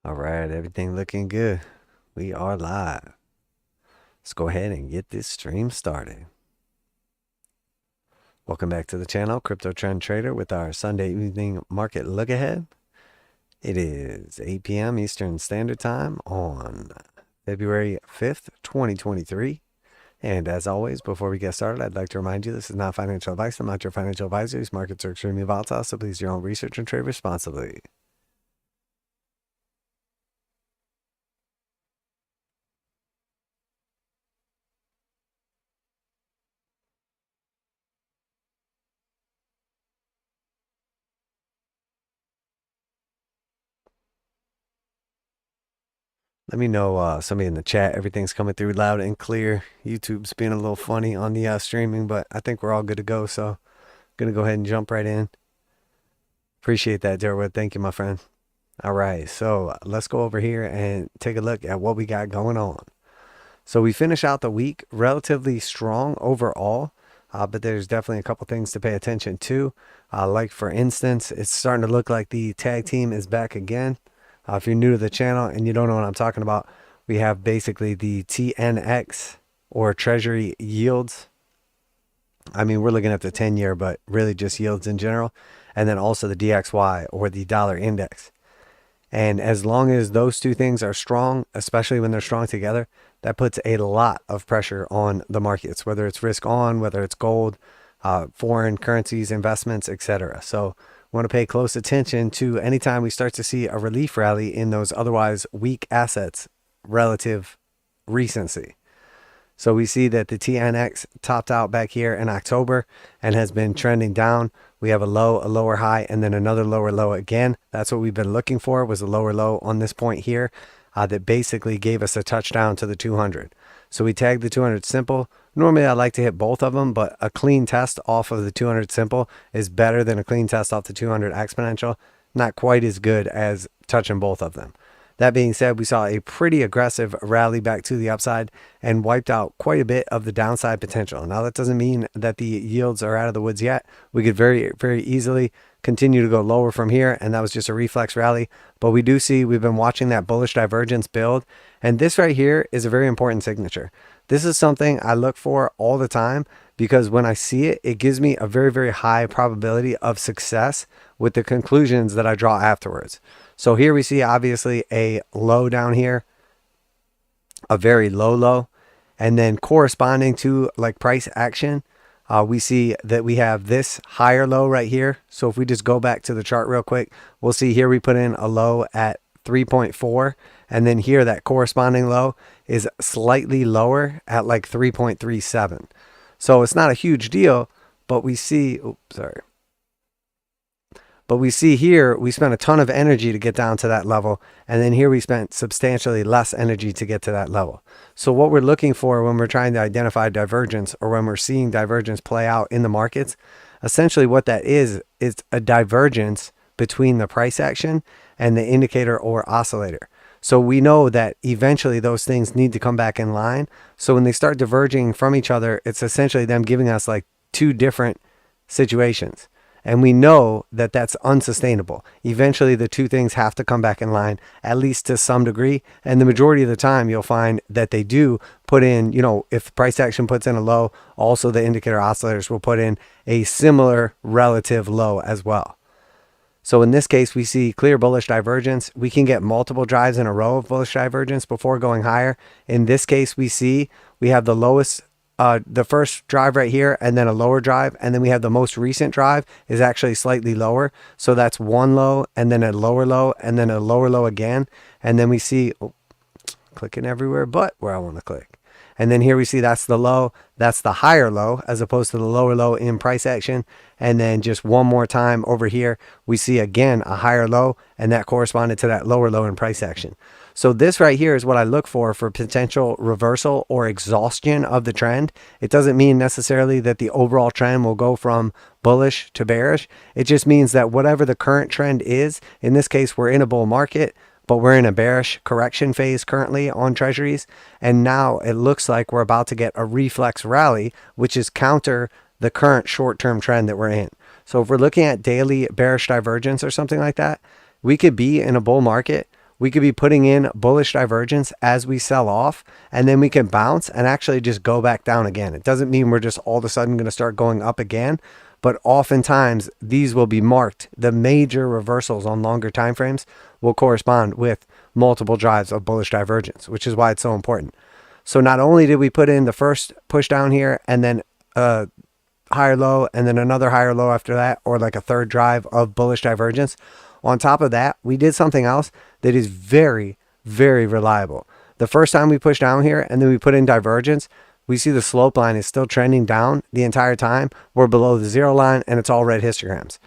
All right, everything looking good. We are live. Let's go ahead and get this stream started. Welcome back to the channel, Crypto Trend Trader, with our Sunday evening market look ahead. It is 8 p.m. Eastern Standard Time on February 5th, 2023. And as always, before we get started, I'd like to remind you this is not financial advice. I'm not your financial advisor. These markets are extremely volatile, so please do your own research and trade responsibly. Let me know, somebody in the chat, everything's coming through loud and clear. YouTube's being a little funny on the streaming, but I think we're all good to go. So I'm going to go ahead and jump right in. Appreciate that, Derwood. Thank you, my friend. All right, so let's go over here and take a look at what we got going on. So we finish out the week relatively strong overall, but there's definitely a couple things to pay attention to. Like, for instance, it's starting to look like the tag team is back again. If you're new to the channel and you don't know what I'm talking about, we have basically the TNX or Treasury yields. I mean, we're looking at the 10-year, but really just yields in general. And then also the DXY or the dollar index. And as long as those two things are strong, especially when they're strong together, that puts a lot of pressure on the markets, whether it's risk on, whether it's gold, foreign currencies, investments, etc. So we want to pay close attention to anytime we start to see a relief rally in those otherwise weak assets relative recency. So we see that the TNX topped out back here in October and has been trending down. We have a low, a lower high, and then another lower low again. That's what we've been looking for, was a lower low on this point here that basically gave us a touchdown to the 200. So we tagged the 200 simple. Normally I like to hit both of them, but a clean test off of the 200 simple is better than a clean test off the 200 exponential. Not quite as good as touching both of them. That being said, we saw a pretty aggressive rally back to the upside and wiped out quite a bit of the downside potential. Now, that doesn't mean that the yields are out of the woods yet. We could very, very easily continue to go lower from here, and that was just a reflex rally. But we do see we've been watching that bullish divergence build, and this right here is a very important signature. This is something I look for all the time because when I see it, it gives me a very, very high probability of success with the conclusions that I draw afterwards. So here we see obviously a low down here, a very low low, and then corresponding to like price action, we see that we have this higher low right here. So if we just go back to the chart real quick, we'll see here we put in a low at 3.4, and then here that corresponding low is slightly lower at like 3.37. So it's not a huge deal, but we see, oops, sorry. But we see here, we spent a ton of energy to get down to that level. And then here we spent substantially less energy to get to that level. So what we're looking for when we're trying to identify divergence, or when we're seeing divergence play out in the markets, essentially what that is a divergence between the price action and the indicator or oscillator. So we know that eventually those things need to come back in line. So when they start diverging from each other, it's essentially them giving us like two different situations. And we know that that's unsustainable. Eventually, the two things have to come back in line, at least to some degree. And the majority of the time, you'll find that they do put in, you know, if price action puts in a low, also the indicator oscillators will put in a similar relative low as well. So in this case, we see clear bullish divergence. We can get multiple drives in a row of bullish divergence before going higher. In this case, we have the lowest, the first drive right here, and then a lower drive, and then we have the most recent drive is actually slightly lower. So that's one low, and then a lower low, and then a lower low again. And then we see, oh, clicking everywhere but where I want to click. And then here we see that's the low, that's the higher low as opposed to the lower low in price action. And then just one more time over here, we see again a higher low, and that corresponded to that lower low in price action. So this right here is what I look for potential reversal or exhaustion of the trend. It doesn't mean necessarily that the overall trend will go from bullish to bearish. It just means that whatever the current trend is, in this case, we're in a bull market, but we're in a bearish correction phase currently on treasuries. And now it looks like we're about to get a reflex rally, which is counter the current short-term trend that we're in. So if we're looking at daily bearish divergence or something like that, we could be in a bull market we could be putting in bullish divergence as we sell off, and then we can bounce and actually just go back down again. It doesn't mean we're just all of a sudden going to start going up again, but oftentimes these will be marked. The major reversals on longer time frames will correspond with multiple drives of bullish divergence, which is why it's so important. So not only did we put in the first push down here and then a higher low and then another higher low after that, or like a third drive of bullish divergence, on top of that, we did something else that is very, very reliable. The first time we pushed down here and then we put in divergence, we see the slope line is still trending down the entire time. We're below the zero line and it's all red histograms.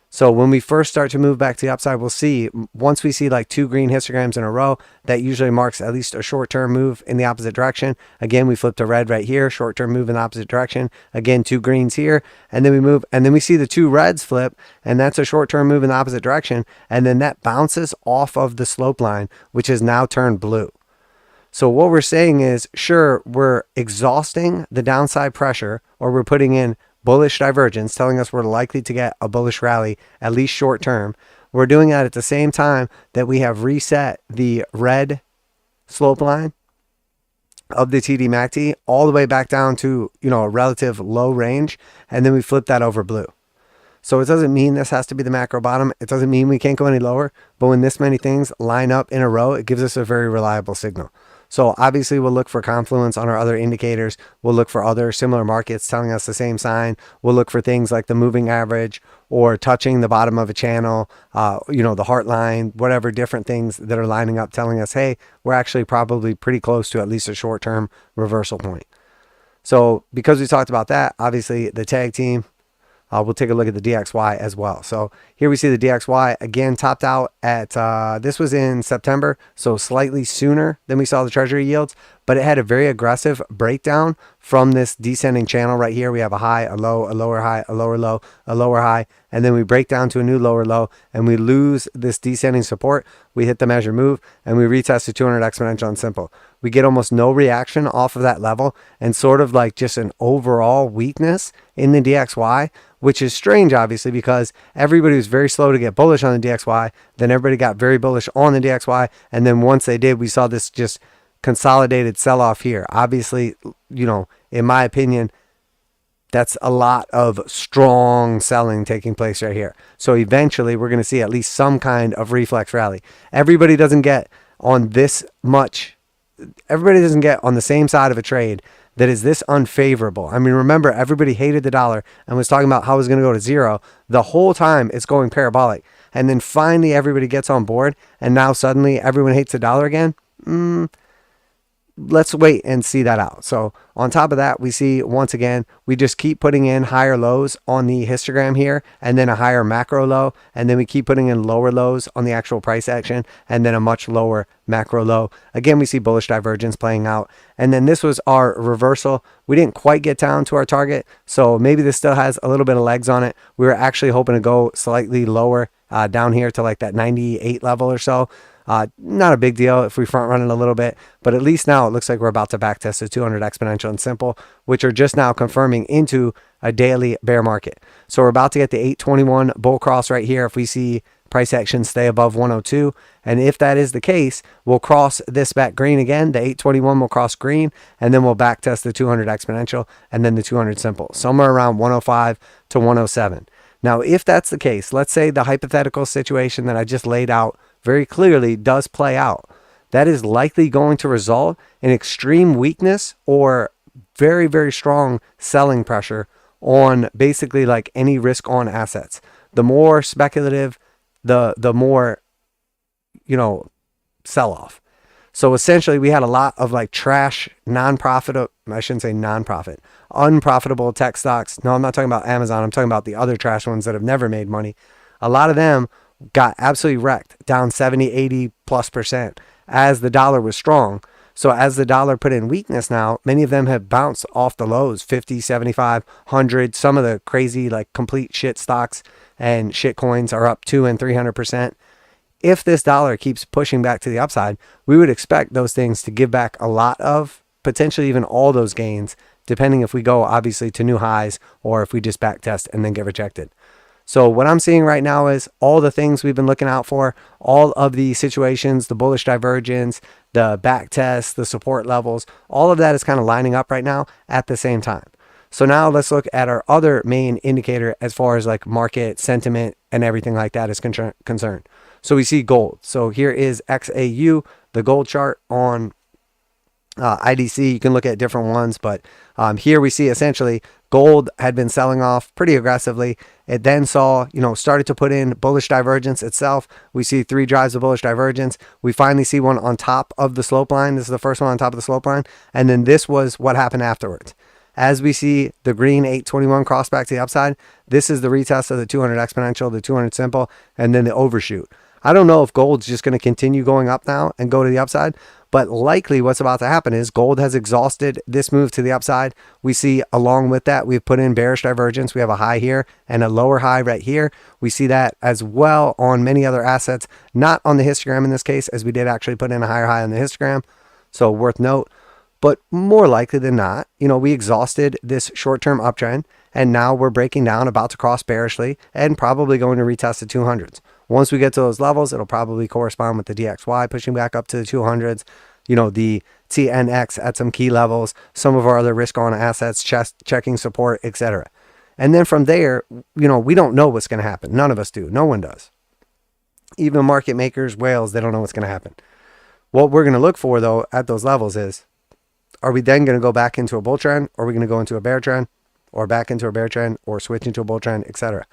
So when we first start to move back to the upside, we'll see, once we see like 2 green histograms in a row, that usually marks at least a short-term move in the opposite direction. Again, we flip to red right here, short-term move in the opposite direction. Again, 2 greens here, and then we move, and then we see the 2 reds flip, and that's a short-term move in the opposite direction. And then that bounces off of the slope line, which has now turned blue. So what we're saying is, sure, we're exhausting the downside pressure, or we're putting in bullish divergence, telling us we're likely to get a bullish rally, at least short term. We're doing that at the same time that we have reset the red slope line of the TDMACD all the way back down to, a relative low range, and then we flip that over blue. So it doesn't mean this has to be the macro bottom. It doesn't mean we can't go any lower, but when this many things line up in a row, it gives us a very reliable signal. So obviously we'll look for confluence on our other indicators. We'll look for other similar markets telling us the same sign. We'll look for things like the moving average or touching the bottom of a channel, the heart line, whatever different things that are lining up telling us, hey, we're actually probably pretty close to at least a short-term reversal point. So because we talked about that, obviously the tag team, we'll take a look at the DXY as well. So here we see the DXY again topped out at, this was in September, so slightly sooner than we saw the treasury yields, but it had a very aggressive breakdown from this descending channel right here. We have a high, a low, a lower high, a lower low, a lower high, and then we break down to a new lower low and we lose this descending support. We hit the measure move and we retest the 200 exponential and simple. We get almost no reaction off of that level and sort of like just an overall weakness in the DXY, which is strange, obviously, because everybody was very slow to get bullish on the DXY. Then everybody got very bullish on the DXY. And then once they did, we saw this just consolidated sell-off here. Obviously, in my opinion, that's a lot of strong selling taking place right here. So eventually, we're going to see at least some kind of reflex rally. Everybody doesn't get on this much. Everybody doesn't get on the same side of a trade that is this unfavorable. I mean, remember, everybody hated the dollar and was talking about how it was going to go to zero. The whole time it's going parabolic. And then finally everybody gets on board and now suddenly everyone hates the dollar again. Let's wait and see that out. So on top of that, we see once again, we just keep putting in higher lows on the histogram here and then a higher macro low. And then we keep putting in lower lows on the actual price action and then a much lower macro low. Again, we see bullish divergence playing out. And then this was our reversal. We didn't quite get down to our target. So maybe this still has a little bit of legs on it. We were actually hoping to go slightly lower down here to like that 98 level or so. Not a big deal if we front run it a little bit, but at least now it looks like we're about to backtest the 200 exponential and simple, which are just now confirming into a daily bear market. So we're about to get the 821 bull cross right here if we see price action stay above 102. And if that is the case, we'll cross this back green again. The 821 will cross green, and then we'll backtest the 200 exponential and then the 200 simple, somewhere around 105 to 107. Now, if that's the case, let's say the hypothetical situation that I just laid out very clearly does play out. That is likely going to result in extreme weakness or very, very strong selling pressure on basically like any risk on assets. The more speculative, the more, sell off. So essentially we had a lot of like trash, unprofitable tech stocks. No, I'm not talking about Amazon. I'm talking about the other trash ones that have never made money. A lot of them got absolutely wrecked, down 70, 80+% as the dollar was strong. So as the dollar put in weakness now, many of them have bounced off the lows, 50, 75, 100. Some of the crazy like complete shit stocks and shit coins are up 200 and 300%. If this dollar keeps pushing back to the upside, we would expect those things to give back a lot of, potentially even all those gains, depending if we go obviously to new highs or if we just back test and then get rejected. So what I'm seeing right now is all the things we've been looking out for, all of the situations, the bullish divergence, the back test, the support levels, all of that is kind of lining up right now at the same time. So now let's look at our other main indicator as far as like market sentiment and everything like that is concerned. So we see gold. So here is XAU, the gold chart on IDC. You can look at different ones, but here we see essentially gold had been selling off pretty aggressively. It then saw, started to put in bullish divergence itself. We see 3 drives of bullish divergence. We finally see one on top of the slope line. This is the first one on top of the slope line. And then this was what happened afterwards. As we see the green 821 cross back to the upside, this is the retest of the 200 exponential, the 200 simple, and then the overshoot. I don't know if gold's just going to continue going up now and go to the upside, but likely what's about to happen is gold has exhausted this move to the upside. We see along with that, we've put in bearish divergence. We have a high here and a lower high right here. We see that as well on many other assets, not on the histogram in this case, as we did actually put in a higher high on the histogram. So worth note, but more likely than not, we exhausted this short-term uptrend and now we're breaking down, about to cross bearishly and probably going to retest the 200s. Once we get to those levels, it'll probably correspond with the DXY pushing back up to the 200s, the TNX at some key levels, some of our other risk on assets, checking support, etc. And then from there, we don't know what's going to happen. None of us do. No one does. Even market makers, whales, they don't know what's going to happen. What we're going to look for, though, at those levels is, are we then going to go back into a bull trend? Or are we going to go into a bear trend? Or back into a bear trend? Or switch into a bull trend, etc.?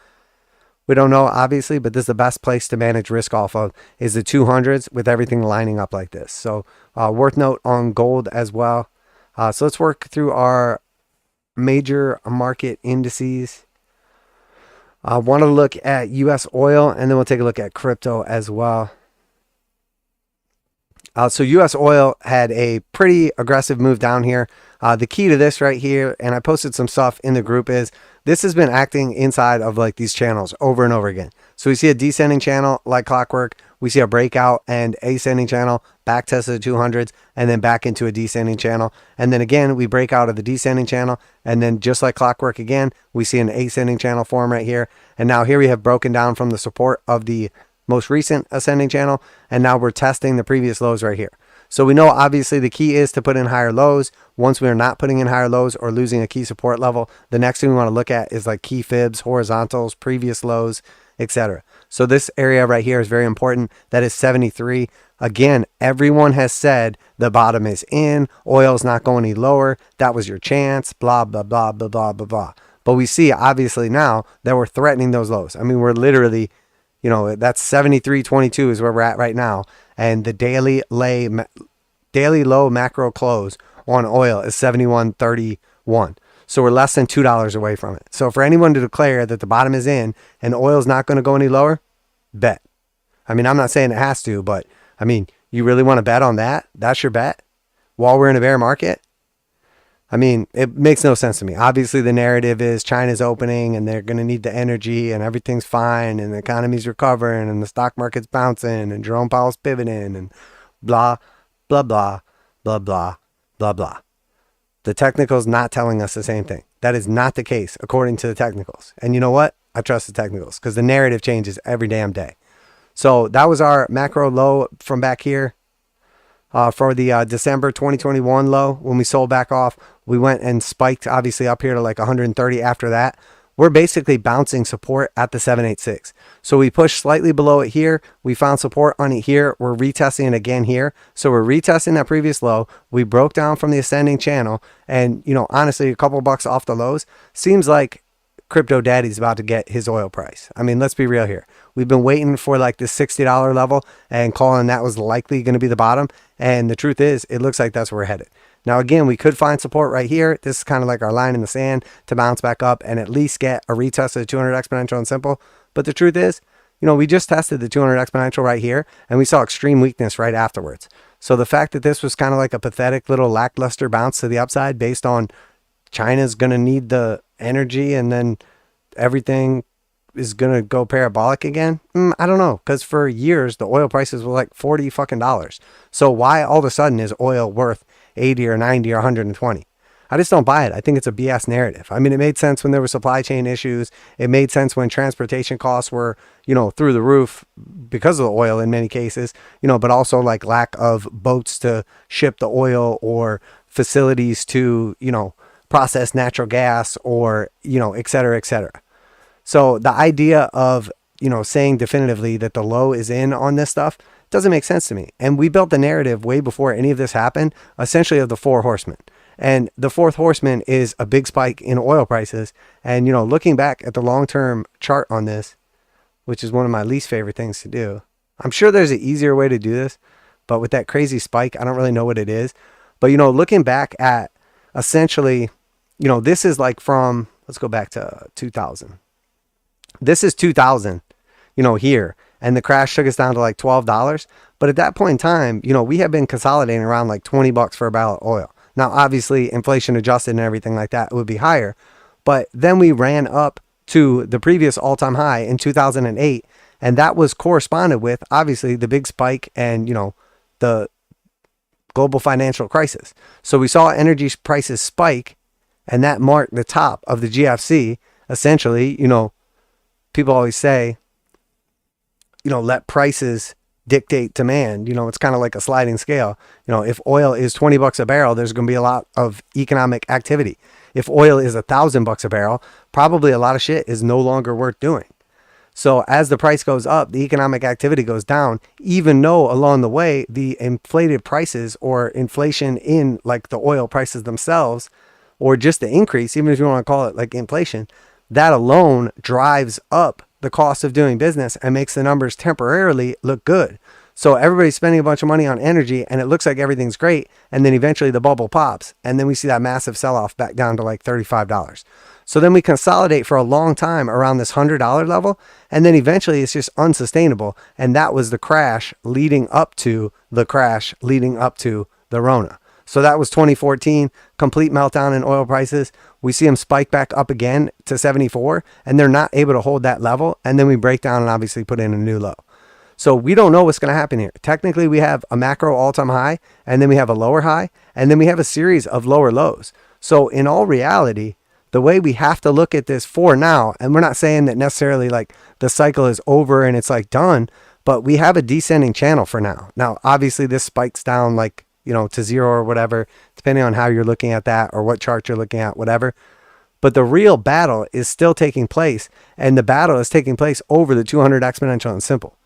We don't know, obviously, but this is the best place to manage risk off of is the 200s with everything lining up like this. So worth note on gold as well. So let's work through our major market indices. I want to look at U.S. oil, and then we'll take a look at crypto as well. So U.S. oil had a pretty aggressive move down here. The key to this right here, and I posted some stuff in the group, is this has been acting inside of like these channels over and over again. So we see a descending channel like clockwork. We see a breakout and ascending channel, back test of the 200s, and then back into a descending channel. And then again, we break out of the descending channel. And then just like clockwork again, we see an ascending channel form right here. And now here we have broken down from the support of the most recent ascending channel. And now we're testing the previous lows right here. So we know obviously the key is to put in higher lows. Once we are not putting in higher lows or losing a key support level, the next thing we want to look at is like key fibs, horizontals, previous lows, etc. So this area right here is very important. That is 73. Again, everyone has said the bottom is in, oil's not going any lower. That was your chance, blah, blah, blah, blah, blah, blah, blah. But we see obviously now that we're threatening those lows. I mean, we're literally, that's 73.22 is where we're at right now. And the daily low macro close on oil is 71.31. So we're less than $2 away from it. So for anyone to declare that the bottom is in and oil's not going to go any lower, bet. I mean, I'm not saying it has to, but I mean, you really want to bet on that? That's your bet while we're in a bear market? I mean, it makes no sense to me. Obviously, the narrative is China's opening and they're going to need the energy and everything's fine and the economy's recovering and the stock market's bouncing and Jerome Powell's pivoting and blah, blah, blah, blah, blah, blah, blah. The technicals not telling us the same thing. That is not the case according to the technicals. And you know what? I trust the technicals because the narrative changes every damn day. So that was our macro low from back here. For the December 2021 low, when we sold back off, we went and spiked obviously up here to like 130 after that. We're basically bouncing support at the 786. So we pushed slightly below it here. We found support on it here. We're retesting it again here. So we're retesting that previous low. We broke down from the ascending channel. And, honestly, a couple bucks off the lows. Seems like Crypto Daddy's about to get his oil price. I mean, let's be real here. We've been waiting for like this $60 level and calling that was likely going to be the bottom. And the truth is, it looks like that's where we're headed. Now, again, we could find support right here. This is kind of like our line in the sand to bounce back up and at least get a retest of the 200 exponential and simple. But the truth is, we just tested the 200 exponential right here and we saw extreme weakness right afterwards. So the fact that this was kind of like a pathetic little lackluster bounce to the upside based on China's going to need the energy and then everything is going to go parabolic again. I don't know. Because for years, the oil prices were like $40 fucking dollars. So why all of a sudden is oil worth 80 or 90 or 120? I just don't buy it. I think it's a BS narrative. I mean, it made sense when there were supply chain issues. It made sense when transportation costs were, you know, through the roof because of the oil in many cases, you know, but also like lack of boats to ship the oil or facilities to, you know, process natural gas or, you know, et cetera, et cetera. So the idea of, you know, saying definitively that the low is in on this stuff doesn't make sense to me. And we built the narrative way before any of this happened, essentially of the 4 horsemen. And the 4th horseman is a big spike in oil prices. And, you know, looking back at the long-term chart on this, which is one of my least favorite things to do. I'm sure there's an easier way to do this, but with that crazy spike, I don't really know what it is. But, you know, looking back at essentially, you know, this is like from, let's go back to 2000. This is 2000, you know, here. And the crash took us down to like $12. But at that point in time, you know, we have been consolidating around like 20 bucks for a barrel of oil. Now, obviously, inflation adjusted and everything like that, it would be higher. But then we ran up to the previous all-time high in 2008. And that was corresponded with, obviously, the big spike and, you know, the global financial crisis. So we saw energy prices spike, and that marked the top of the GFC. Essentially, you know, people always say, you know, let prices dictate demand. You know, it's kind of like a sliding scale. You know, if oil is 20 bucks a barrel, there's going to be a lot of economic activity. If oil is $1,000 a barrel, probably a lot of shit is no longer worth doing. So as the price goes up, the economic activity goes down, even though along the way, the inflated prices or inflation in like the oil prices themselves, or just the increase, even if you want to call it like inflation, that alone drives up the cost of doing business and makes the numbers temporarily look good. So everybody's spending a bunch of money on energy and it looks like everything's great. And then eventually the bubble pops and then we see that massive sell-off back down to like $35. So then we consolidate for a long time around this $100 level. And then eventually it's just unsustainable. And that was the crash leading up to the Rona. So that was 2014, complete meltdown in oil prices. We see them spike back up again to 74 and they're not able to hold that level. And then we break down and obviously put in a new low. So we don't know what's going to happen here. Technically, we have a macro all-time high and then we have a lower high and then we have a series of lower lows. So in all reality, the way we have to look at this for now, and we're not saying that necessarily like the cycle is over and it's like done, but we have a descending channel for now. Now, obviously this spikes down like, you know, to 0 or whatever, depending on how you're looking at that or what chart you're looking at, whatever. But the real battle is still taking place, and the battle is taking place over the 200 exponential and simple.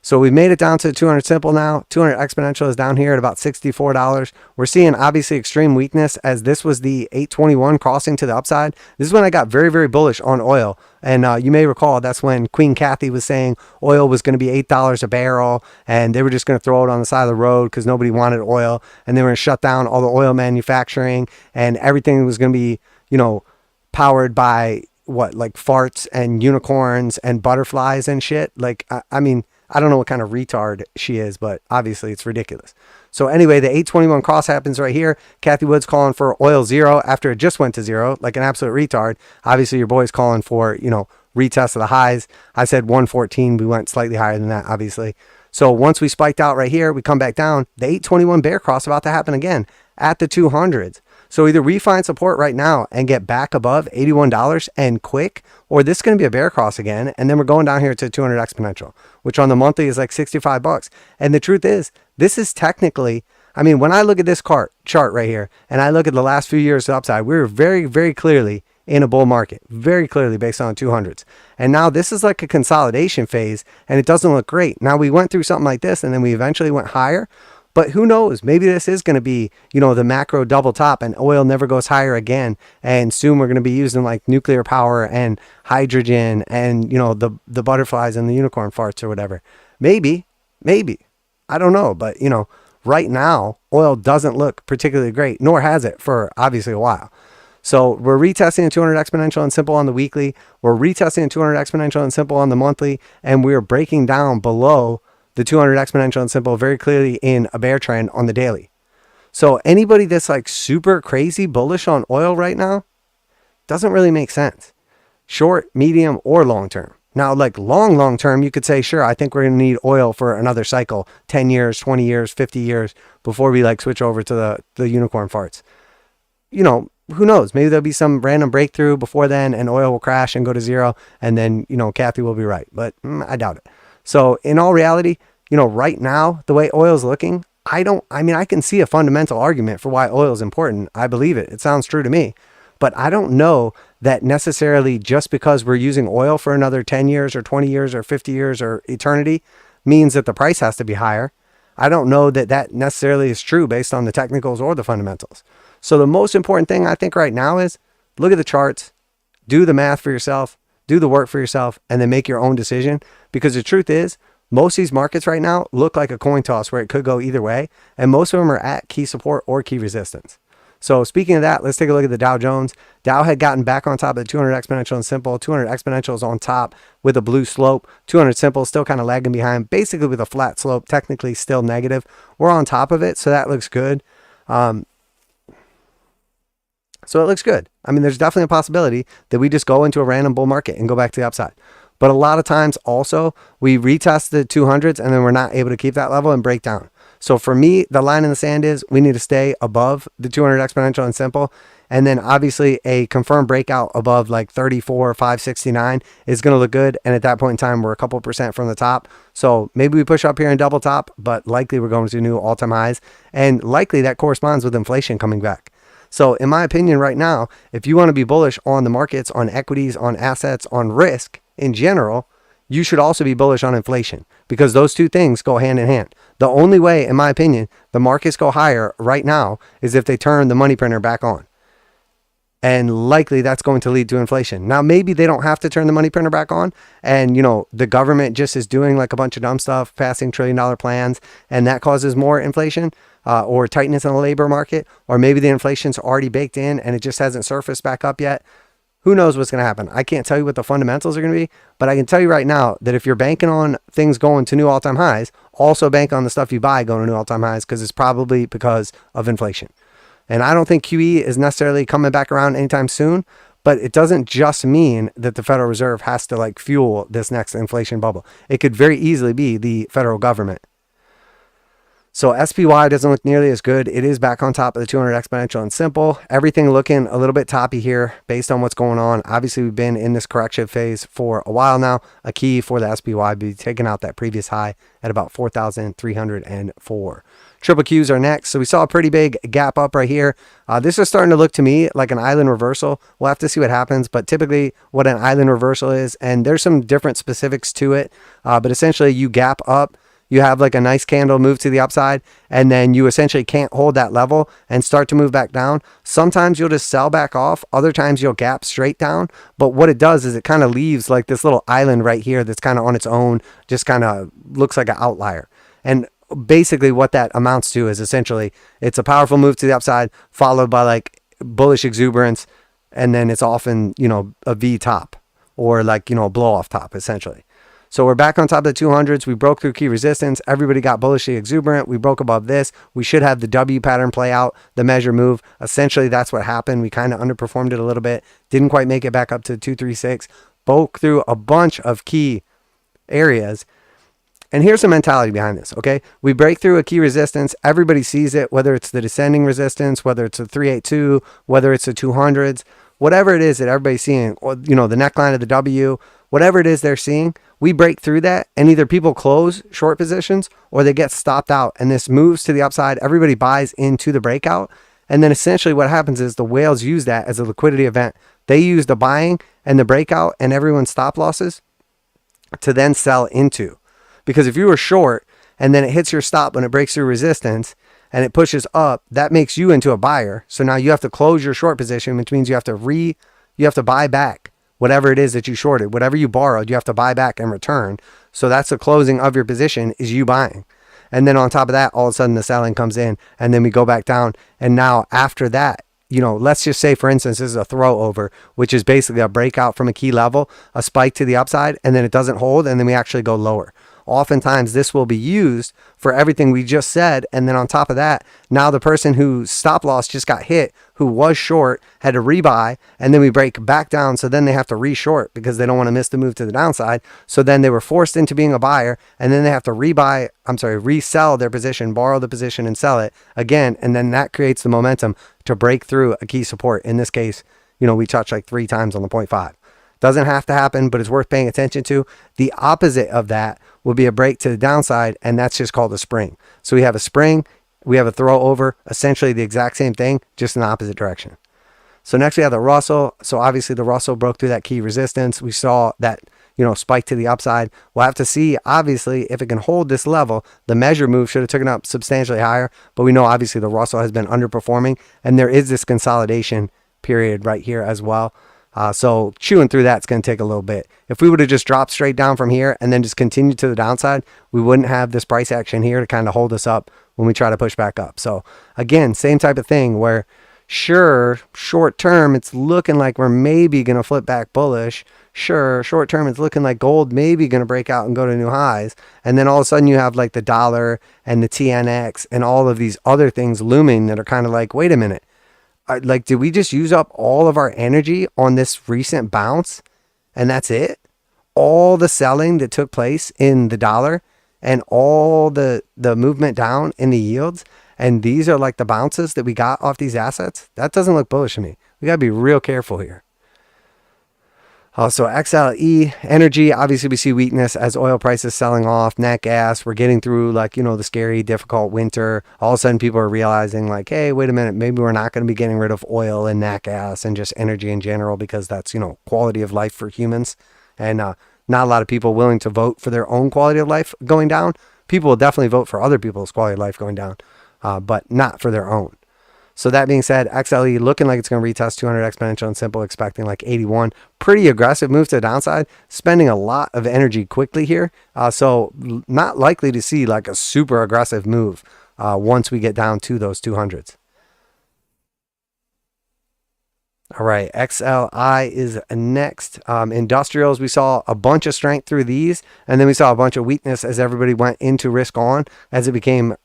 So we've made it down to the 200 simple now. 200 exponential is down here at about $64. We're seeing obviously extreme weakness as this was the 821 crossing to the upside. This is when I got very, very bullish on oil. And you may recall that's when Queen Kathy was saying oil was going to be $8 a barrel and they were just going to throw it on the side of the road because nobody wanted oil. And they were going to shut down all the oil manufacturing and everything was going to be, you know, powered by what, like farts and unicorns and butterflies and shit. Like, I mean, I don't know what kind of retard she is, but obviously it's ridiculous. So anyway, the 821 cross happens right here. Kathy Wood's calling for oil 0 after it just went to 0, like an absolute retard. Obviously your boy's calling for, you know, retest of the highs. I said 114. We went slightly higher than that, obviously. So once we spiked out right here, we come back down. The 821 bear cross about to happen again at the 200s. So either we find support right now and get back above $81 and quick, or this is going to be a bear cross again. And then we're going down here to 200 exponential, which on the monthly is like 65 bucks. And the truth is, this is technically, I mean, when I look at this chart right here, and I look at the last few years upside, we were very, very clearly in a bull market, very clearly based on 200s. And now this is like a consolidation phase and it doesn't look great. Now we went through something like this and then we eventually went higher. But who knows? Maybe this is going to be, you know, the macro double top and oil never goes higher again. And soon we're going to be using like nuclear power and hydrogen and, you know, the butterflies and the unicorn farts or whatever. Maybe. I don't know. But, you know, right now, oil doesn't look particularly great, nor has it for obviously a while. So we're retesting a 200 exponential and simple on the weekly. We're retesting a 200 exponential and simple on the monthly. And we're breaking down below the 200 exponential and simple very clearly in a bear trend on the daily. So anybody that's like super crazy bullish on oil right now doesn't really make sense. Short, medium, or long term. Now, like long term, you could say, sure, I think we're going to need oil for another cycle, 10 years, 20 years, 50 years before we like switch over to the unicorn farts. You know, who knows? Maybe there'll be some random breakthrough before then and oil will crash and go to zero. And then, Kathy will be right. But I doubt it. So in all reality, right now, the way oil is looking, I can see a fundamental argument for why oil is important. I believe it. It sounds true to me. But I don't know that necessarily just because we're using oil for another 10 years or 20 years or 50 years or eternity means that the price has to be higher. I don't know that that necessarily is true based on the technicals or the fundamentals. So the most important thing I think right now is look at the charts, do the math for yourself, do the work for yourself, and then make your own decision. Because the truth is, most of these markets right now look like a coin toss where it could go either way. And most of them are at key support or key resistance. So speaking of that, let's take a look at the Dow Jones. Dow had gotten back on top of the 200 exponential and simple. 200 exponential is on top with a blue slope. 200 simple still kind of lagging behind, basically with a flat slope, technically still negative. We're on top of it, so that looks good. So it looks good. There's definitely a possibility that we just go into a random bull market and go back to the upside. But a lot of times also, we retest the 200s and then we're not able to keep that level and break down. So for me, the line in the sand is we need to stay above the 200 exponential and simple. And then obviously a confirmed breakout above like 34,569 is going to look good. And at that point in time, we're a couple percent from the top. So maybe we push up here and double top, but likely we're going to new all-time highs. And likely that corresponds with inflation coming back. So in my opinion right now, if you want to be bullish on the markets, on equities, on assets, on risk in general, you should also be bullish on inflation because those two things go hand in hand. The only way, in my opinion, the markets go higher right now is if they turn the money printer back on. And likely that's going to lead to inflation. Now, maybe they don't have to turn the money printer back on. And, the government just is doing like a bunch of dumb stuff, passing $1 trillion plans, and that causes more inflation or tightness in the labor market. Or maybe the inflation's already baked in and it just hasn't surfaced back up yet. Who knows what's going to happen? I can't tell you what the fundamentals are going to be, but I can tell you right now that if you're banking on things going to new all-time highs, also bank on the stuff you buy going to new all-time highs because it's probably because of inflation. And I don't think QE is necessarily coming back around anytime soon, but it doesn't just mean that the Federal Reserve has to fuel this next inflation bubble. It could very easily be the federal government. So SPY doesn't look nearly as good. It is back on top of the 200 exponential and simple. Everything looking a little bit toppy here based on what's going on. Obviously, we've been in this correction phase for a while now. A key for the SPY would be taking out that previous high at about 4,304. Triple Qs are next. So we saw a pretty big gap up right here. This is starting to look to me like an island reversal. We'll have to see what happens, but typically what an island reversal is, and there's some different specifics to it, but essentially you gap up. You have like a nice candle move to the upside, and then you essentially can't hold that level and start to move back down. Sometimes you'll just sell back off. Other times you'll gap straight down. But what it does is it kind of leaves like this little island right here that's kind of on its own, just kind of looks like an outlier. And basically what that amounts to is essentially it's a powerful move to the upside followed by like bullish exuberance, and then it's often, a V top or like, a blow off top essentially. So we're back on top of the 200s. We broke through key resistance. Everybody got bullishly exuberant. We broke above this. We should have the W pattern play out, the measure move. Essentially, that's what happened. We kind of underperformed it a little bit. Didn't quite make it back up to 236. Broke through a bunch of key areas. And here's the mentality behind this, okay? We break through a key resistance. Everybody sees it, whether it's the descending resistance, whether it's a 382, whether it's the 200s, whatever it is that everybody's seeing, or, the neckline of the W, whatever it is they're seeing, we break through that and either people close short positions or they get stopped out and this moves to the upside. Everybody buys into the breakout. And then essentially what happens is the whales use that as a liquidity event. They use the buying and the breakout and everyone's stop losses to then sell into. Because if you were short and then it hits your stop when it breaks through resistance and it pushes up, that makes you into a buyer. So now you have to close your short position, which means you have to buy back whatever it is that you shorted, whatever you borrowed, you have to buy back and return. So that's the closing of your position is you buying. And then on top of that, all of a sudden the selling comes in and then we go back down. And now after that, let's just say, for instance, this is a throw over, which is basically a breakout from a key level, a spike to the upside, and then it doesn't hold. And then we actually go lower. Oftentimes this will be used for everything we just said. And then on top of that, now the person whose stop loss just got hit, who was short, had to rebuy, and then we break back down. So then they have to re-short because they don't want to miss the move to the downside. So then they were forced into being a buyer, and then they have to resell their position, borrow the position and sell it again. And then that creates the momentum to break through a key support. In this case, we touched like 3 times on the 0.5. Doesn't have to happen, but it's worth paying attention to. The opposite of that will be a break to the downside, and that's just called a spring. So we have a spring, we have a throw over, essentially the exact same thing, just in the opposite direction. So next we have the Russell. So obviously the Russell broke through that key resistance. We saw that, spike to the upside. We'll have to see, obviously, if it can hold this level. The measure move should have taken up substantially higher, but we know obviously the Russell has been underperforming, and there is this consolidation period right here as well. So chewing through that's going to take a little bit. If we would have just dropped straight down from here and then just continued to the downside, we wouldn't have this price action here to kind of hold us up when we try to push back up. So again, same type of thing where sure, short term, it's looking like we're maybe going to flip back bullish. Sure, short term, it's looking like gold maybe going to break out and go to new highs. And then all of a sudden you have like the dollar and the TNX and all of these other things looming that are kind of like, wait a minute. Like, did we just use up all of our energy on this recent bounce and that's it? All the selling that took place in the dollar and all the movement down in the yields, and these are like the bounces that we got off these assets? That doesn't look bullish to me. We got to be real careful here. Also, XLE energy, obviously we see weakness as oil prices selling off. Nat gas, we're getting through like, the scary, difficult winter. All of a sudden people are realizing like, hey, wait a minute, maybe we're not going to be getting rid of oil and nat gas and just energy in general because that's, quality of life for humans. And not a lot of people willing to vote for their own quality of life going down. People will definitely vote for other people's quality of life going down, but not for their own. So that being said, XLE looking like it's going to retest 200 exponential and simple, expecting like 81. Pretty aggressive move to the downside, spending a lot of energy quickly here. So not likely to see like a super aggressive move once we get down to those 200s. All right, XLI is next. Industrials, we saw a bunch of strength through these, and then we saw a bunch of weakness as everybody went into risk on, as it became,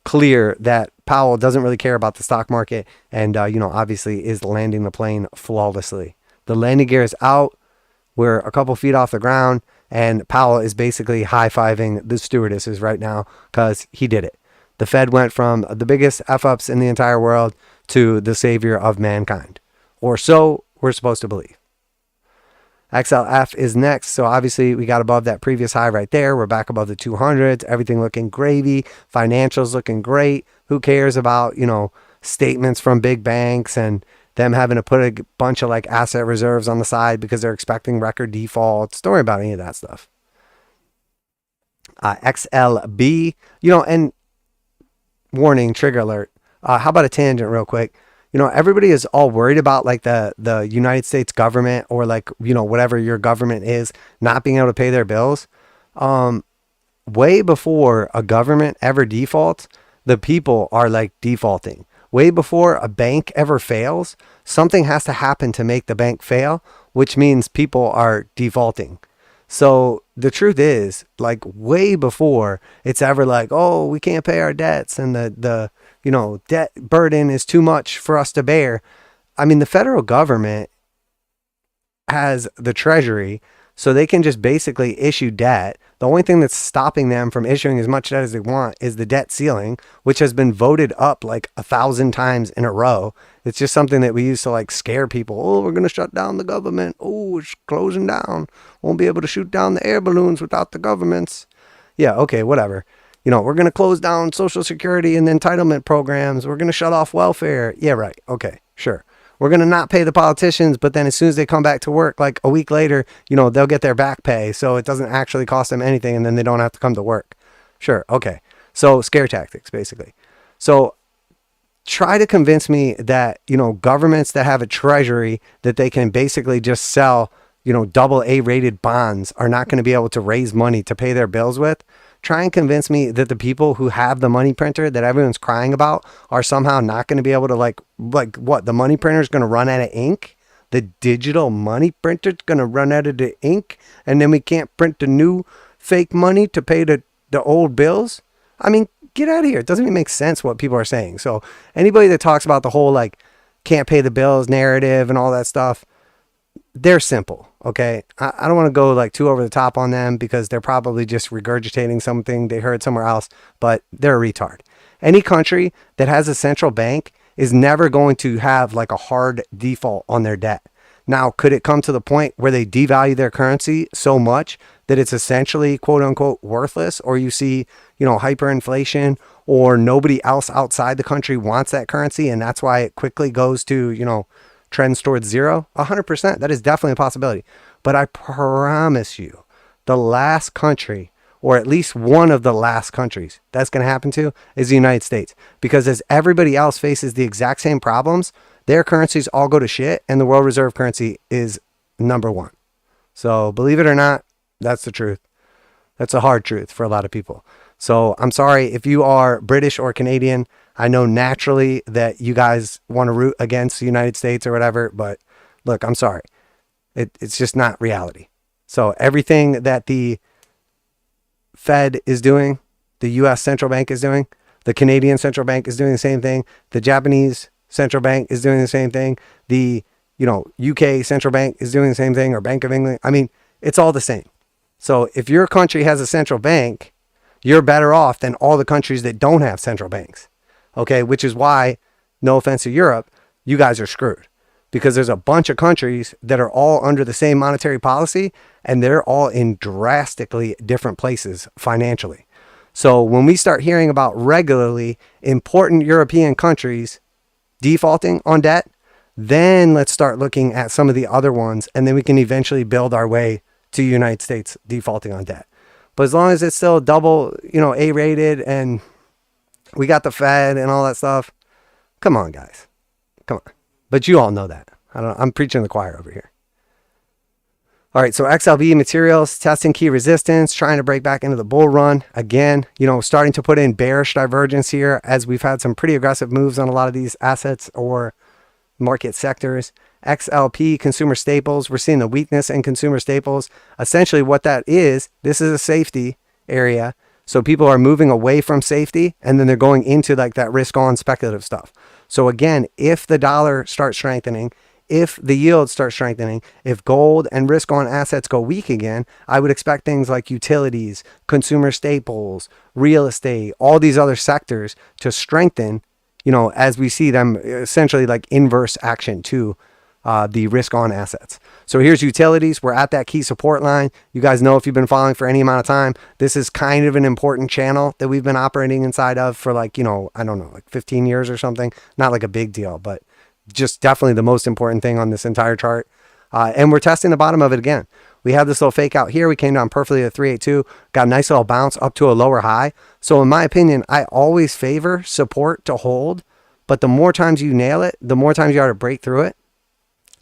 clear that Powell doesn't really care about the stock market and, obviously is landing the plane flawlessly. The landing gear is out. We're a couple feet off the ground, and Powell is basically high-fiving the stewardesses right now because he did it. The Fed went from the biggest F-ups in the entire world to the savior of mankind, or so we're supposed to believe. XLF is next. So obviously we got above that previous high right there. We're back above the 200s. Everything looking gravy. Financials looking great. Who cares about, statements from big banks and them having to put a bunch of like asset reserves on the side because they're expecting record defaults. Don't worry about any of that stuff. XLB, and warning, trigger alert. How about a tangent real quick? Everybody is all worried about like the United States government or like, whatever your government is not being able to pay their bills. Way before a government ever defaults, the people are like defaulting. Way before a bank ever fails, something has to happen to make the bank fail, which means people are defaulting. So the truth is, like way before it's ever like, oh, we can't pay our debts and the debt burden is too much for us to bear. I mean, the federal government has the treasury, so they can just basically issue debt. The only thing that's stopping them from issuing as much debt as they want is the debt ceiling, which has been voted up like 1,000 times in a row. It's just something that we use to like scare people. Oh, we're going to shut down the government. Oh, it's closing down. Won't be able to shoot down the air balloons without the governments. Yeah, okay, whatever. We're going to close down Social Security and entitlement programs. We're going to shut off welfare. Yeah, right. Okay, sure. We're going to not pay the politicians, but then as soon as they come back to work, like a week later, they'll get their back pay. So it doesn't actually cost them anything, and then they don't have to come to work. Sure. Okay. So scare tactics, basically. So try to convince me that, governments that have a treasury that they can basically just sell, AA rated bonds are not going to be able to raise money to pay their bills with. Try and convince me that the people who have the money printer that everyone's crying about are somehow not going to be able to like what? The money printer is going to run out of ink? The digital money printer is going to run out of the ink? And then we can't print the new fake money to pay the old bills? I mean, get out of here. It doesn't even make sense what people are saying. So anybody that talks about the whole like can't pay the bills narrative and all that stuff, they're simple. Okay. I don't want to go like too over the top on them because they're probably just regurgitating something they heard somewhere else, but they're a retard. Any country that has a central bank is never going to have like a hard default on their debt. Now, could it come to the point where they devalue their currency so much that it's essentially quote unquote worthless, or you see, hyperinflation, or nobody else outside the country wants that currency and that's why it quickly goes to, trends towards zero? 100%. That is definitely a possibility. But I promise you, the last country, or at least one of the last countries that's going to happen to, is the United States. Because as everybody else faces the exact same problems, their currencies all go to shit, and the world reserve currency is number one. So believe it or not, that's the truth. That's a hard truth for a lot of people. So I'm sorry if you are British or Canadian. I know naturally that you guys want to root against the United States or whatever, but look, I'm sorry. It's just not reality. So everything that the Fed is doing, the US central bank is doing, the Canadian central bank is doing the same thing, the Japanese central bank is doing the same thing, the UK central bank is doing the same thing, or Bank of England. I mean, it's all the same. So if your country has a central bank, you're better off than all the countries that don't have central banks. Okay, which is why, no offense to Europe, you guys are screwed. Because there's a bunch of countries that are all under the same monetary policy, and they're all in drastically different places financially. So when we start hearing about regularly important European countries defaulting on debt, then let's start looking at some of the other ones, and then we can eventually build our way to the United States defaulting on debt. But as long as it's still double, A rated, and we got the Fed and all that stuff, come on, guys. Come on. But you all know that. I'm preaching the choir over here. All right, so XLB materials, testing key resistance, trying to break back into the bull run. Again, starting to put in bearish divergence here as we've had some pretty aggressive moves on a lot of these assets or market sectors. XLP, consumer staples, we're seeing the weakness in consumer staples. Essentially what that is, this is a safety area. So people are moving away from safety, and then they're going into like that risk on speculative stuff. So again, if the dollar starts strengthening, if the yields start strengthening, if gold and risk on assets go weak again, I would expect things like utilities, consumer staples, real estate, all these other sectors to strengthen, as we see them essentially like inverse action to the risk on assets. So here's utilities. We're at that key support line. You guys know, if you've been following for any amount of time, this is kind of an important channel that we've been operating inside of for like, I don't know, like 15 years or something. Not like a big deal, but just definitely the most important thing on this entire chart. And we're testing the bottom of it again. We have this little fake out here. We came down perfectly to 382, got a nice little bounce up to a lower high. So in my opinion, I always favor support to hold, but the more times you nail it, the more times you are to break through it.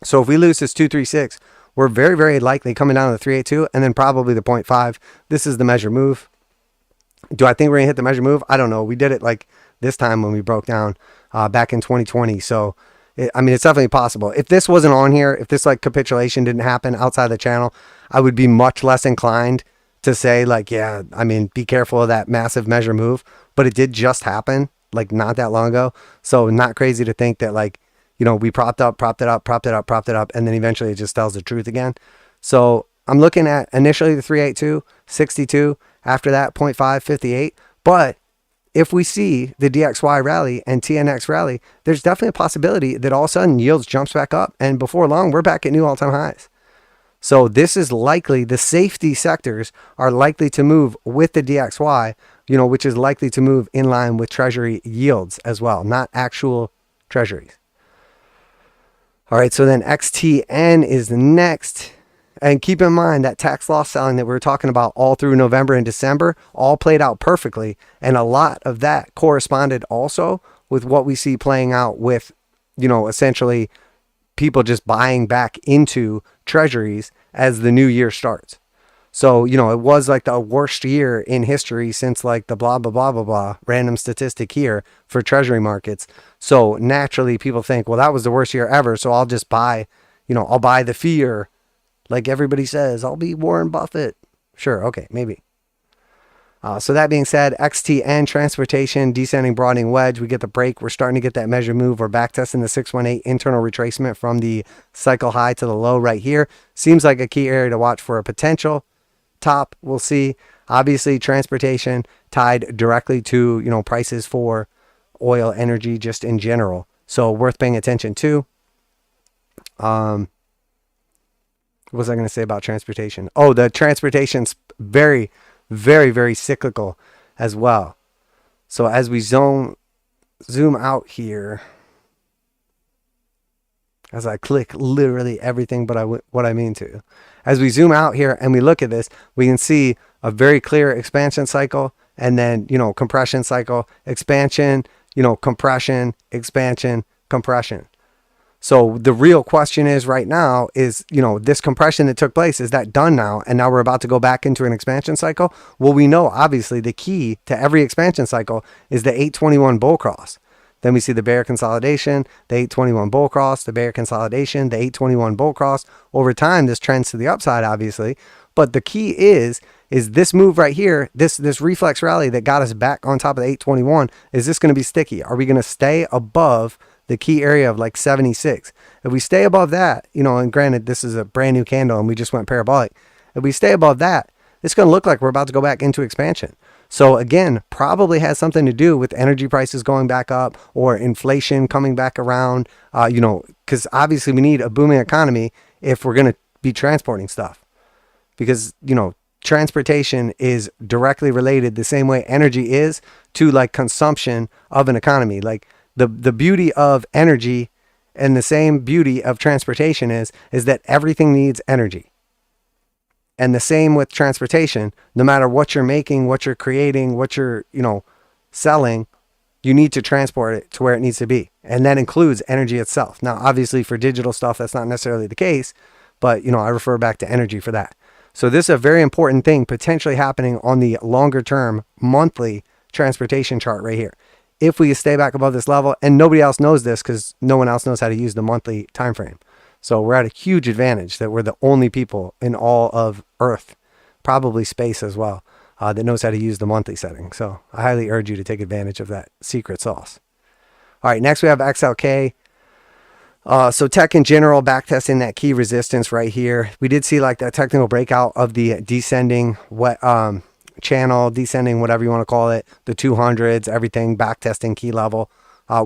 So if we lose this 236, we're very, very likely coming down to the 382 and then probably the 0.5. This is the measure move. Do I think we're gonna hit the measure move? I don't know. We did it like this time when we broke down back in 2020. So it's definitely possible. If this wasn't on here, if this like capitulation didn't happen outside the channel, I would be much less inclined to say like, yeah, be careful of that massive measure move. But it did just happen like not that long ago. So not crazy to think that like, we propped it up, and then eventually it just tells the truth again. So I'm looking at initially the 382, 62, after that 0.5, 58. But if we see the DXY rally and TNX rally, there's definitely a possibility that all of a sudden yields jumps back up, and before long we're back at new all-time highs. So this is likely, the safety sectors are likely to move with the DXY, which is likely to move in line with treasury yields as well, not actual treasuries. All right, so then XTN is the next. And keep in mind that tax loss selling that we were talking about all through November and December all played out perfectly. And a lot of that corresponded also with what we see playing out with, essentially people just buying back into treasuries as the new year starts. So, it was like the worst year in history since like the blah, blah, blah, blah, blah, random statistic here for treasury markets. So naturally people think, well, that was the worst year ever. So I'll just buy, I'll buy the fear. Like everybody says, I'll be Warren Buffett. Sure. Okay. Maybe. So that being said, XTN transportation, descending broadening wedge. We get the break. We're starting to get that measure move. We're back testing the 618 internal retracement from the cycle high to the low right here. Seems like a key area to watch for a potential top. We'll see. Obviously transportation tied directly to prices for oil, energy, just in general. So worth paying attention to. What was I going to say about transportation? Oh, the transportation's very, very, very cyclical as well. So as we zoom out here, as I click literally everything but what I mean to. As we zoom out here and we look at this, we can see a very clear expansion cycle, and then, you know, compression cycle, expansion, you know, compression, expansion, compression. So the real question is right now is, you know, this compression that took place, is that done now? And now we're about to go back into an expansion cycle? Well, we know obviously the key to every expansion cycle is the 821 bull cross. Then we see the bear consolidation, the 821 bull cross, the bear consolidation, the 821 bull cross. Over time, this trends to the upside, obviously. But the key is this move right here, this reflex rally that got us back on top of the 821, is this going to be sticky? Are we going to stay above the key area of like 76? If we stay above that, you know, and granted, this is a brand new candle and we just went parabolic. If we stay above that, it's going to look like we're about to go back into expansion. So again, probably has something to do with energy prices going back up or inflation coming back around, you know, because obviously we need a booming economy if we're going to be transporting stuff. Because, you know, transportation is directly related the same way energy is to like consumption of an economy. Like the beauty of energy and the same beauty of transportation is that everything needs energy. And the same with transportation. No matter what you're making, what you're creating, what you're, you know, selling, you need to transport it to where it needs to be. And that includes energy itself. Now, obviously for digital stuff, that's not necessarily the case, but, you know, I refer back to energy for that. So this is a very important thing potentially happening on the longer term monthly transportation chart right here. If we stay back above this level, and nobody else knows this because no one else knows how to use the monthly time frame. So we're at a huge advantage that we're the only people in all of Earth, probably space as well, that knows how to use the monthly setting. So I highly urge you to take advantage of that secret sauce. All right, next we have XLK. So tech in general, backtesting that key resistance right here. We did see like that technical breakout of the descending channel, descending, whatever you want to call it, the 200s, everything, backtesting key level.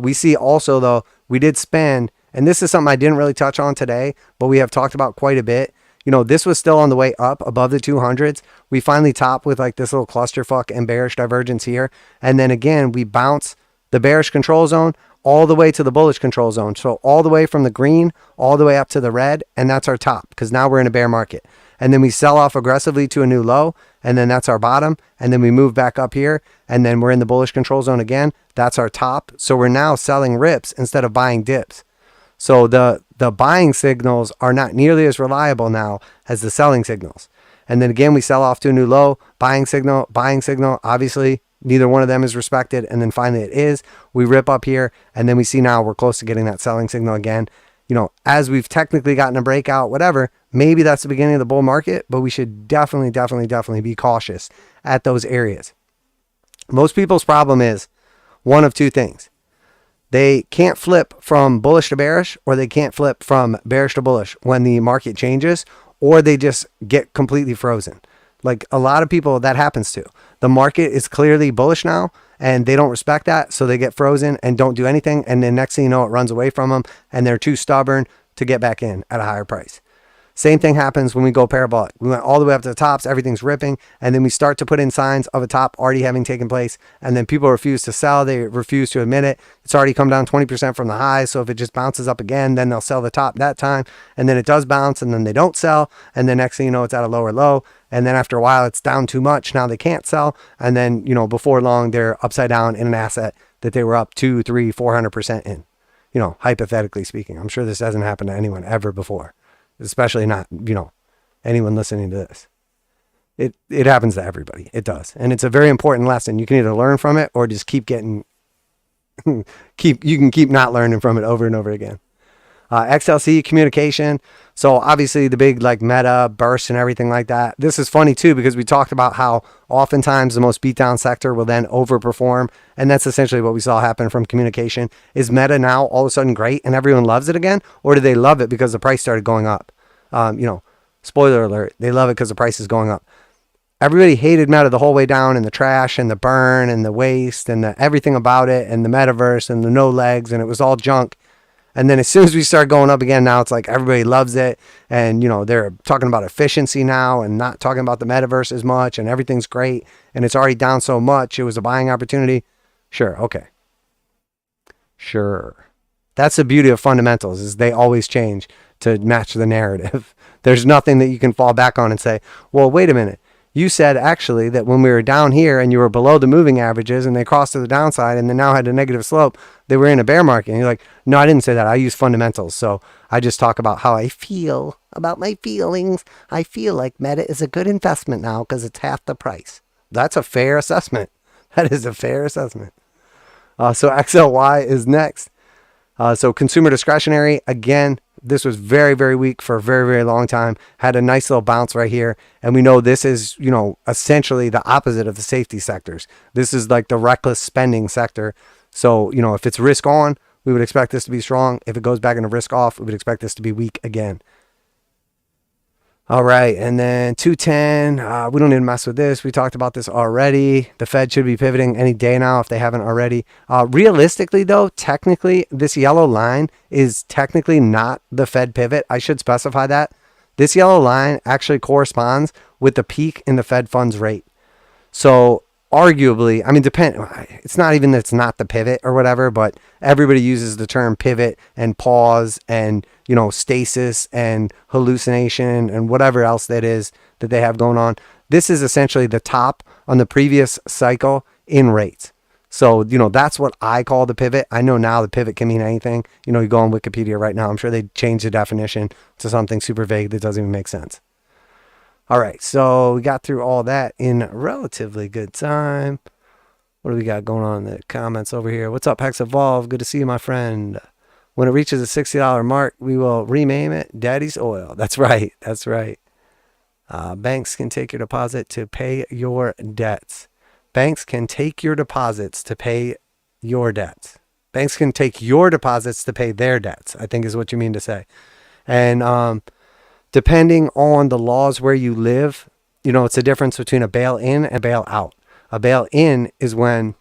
We see also though, we did spend, and this is something I didn't really touch on today, but we have talked about quite a bit. You know, this was still on the way up above the 200s. We finally topped with like this little clusterfuck and bearish divergence here. And then again, we bounce the bearish control zone all the way to the bullish control zone. So all the way from the green, all the way up to the red. And that's our top because now we're in a bear market. And then we sell off aggressively to a new low. And then that's our bottom. And then we move back up here. And then we're in the bullish control zone again. That's our top. So we're now selling rips instead of buying dips. So the buying signals are not nearly as reliable now as the selling signals. And then again, we sell off to a new low, buying signal, obviously neither one of them is respected. And then finally it is, we rip up here. And then we see now we're close to getting that selling signal again. You know, as we've technically gotten a breakout, whatever, maybe that's the beginning of the bull market, but we should definitely be cautious at those areas. Most people's problem is one of two things. They can't flip from bullish to bearish, or they can't flip from bearish to bullish when the market changes, or they just get completely frozen. Like a lot of people that happens to. The market is clearly bullish now and they don't respect that. So they get frozen and don't do anything. And then next thing you know, it runs away from them and they're too stubborn to get back in at a higher price. Same thing happens when we go parabolic. We went all the way up to the tops, everything's ripping, and then we start to put in signs of a top already having taken place, and then people refuse to sell, they refuse to admit it. It's already come down 20% from the high, so if it just bounces up again, then they'll sell the top that time, and then it does bounce, and then they don't sell, and then next thing you know, it's at a lower low, and then after a while, it's down too much, now they can't sell, and then, you know, before long, they're upside down in an asset that they were up 200, 300, 400% in. You know, hypothetically speaking. I'm sure this hasn't happened to anyone ever before. Especially not, you know, anyone listening to this. It happens to everybody. It does. And it's a very important lesson. You can either learn from it or just keep getting, you can keep not learning from it over and over again. XLC communication. So obviously the big like meta burst and everything like that. This is funny too, because we talked about how oftentimes the most beat down sector will then overperform. And that's essentially what we saw happen from communication. Is meta now all of a sudden great and everyone loves it again? Or do they love it because the price started going up? You know, spoiler alert, they love it because the price is going up. everybody hated Meta the whole way down, and the trash and the burn and the waste and the everything about it and the metaverse and the no legs, and it was all junk. And then as soon as we start going up again, now it's like everybody loves it. And, you know, they're talking about efficiency now and not talking about the metaverse as much, and everything's great. And it's already down so much. It was a buying opportunity. Sure. Okay. Sure. That's the beauty of fundamentals, is they always change to match the narrative. There's nothing that you can fall back on and say, well, wait a minute. You said actually that when we were down here and you were below the moving averages and they crossed to the downside and they now had a negative slope, they were in a bear market. And you're like, no, I didn't say that. I use fundamentals. So I just talk about how I feel, about my feelings. I feel like Meta is a good investment now because it's half the price. That's a fair assessment. That is a fair assessment. So XLY is next. So consumer discretionary, again, this was very, very weak for a very, very long time. Had a nice little bounce right here. And we know this is, you know, essentially the opposite of the safety sectors. This is like the reckless spending sector. So, you know, if it's risk on, we would expect this to be strong. If it goes back into risk off, we would expect this to be weak again. All right, and then 210, we don't need to mess with this. We talked about this already. The Fed should be pivoting any day now if they haven't already. Realistically, though, technically, this yellow line is technically not the Fed pivot. I should specify that. This yellow line actually corresponds with the peak in the Fed funds rate. So arguably, I mean, it's not even that it's not the pivot or whatever, but everybody uses the term pivot and pause and, you know, stasis and hallucination and whatever else that is that they have going on. This is essentially the top on the previous cycle in rates. So, you know, that's what I call the pivot. I know now the pivot can mean anything. You know, you go on Wikipedia right now, I'm sure they changed the definition to something super vague that doesn't even make sense. All right, so we got through all that in relatively good time. What do we got going on in the comments over here? What's up, Hex Evolve? Good to see you, my friend. When it reaches a $60 mark, we will rename it Daddy's Oil. That's right. That's right. Banks can take your deposit to pay your debts. Banks can take your deposits to pay your debts. Banks can take your deposits to pay their debts, I think is what you mean to say. And depending on the laws where you live, you know, it's a difference between a bail-in and a bail-out. A bail-in is when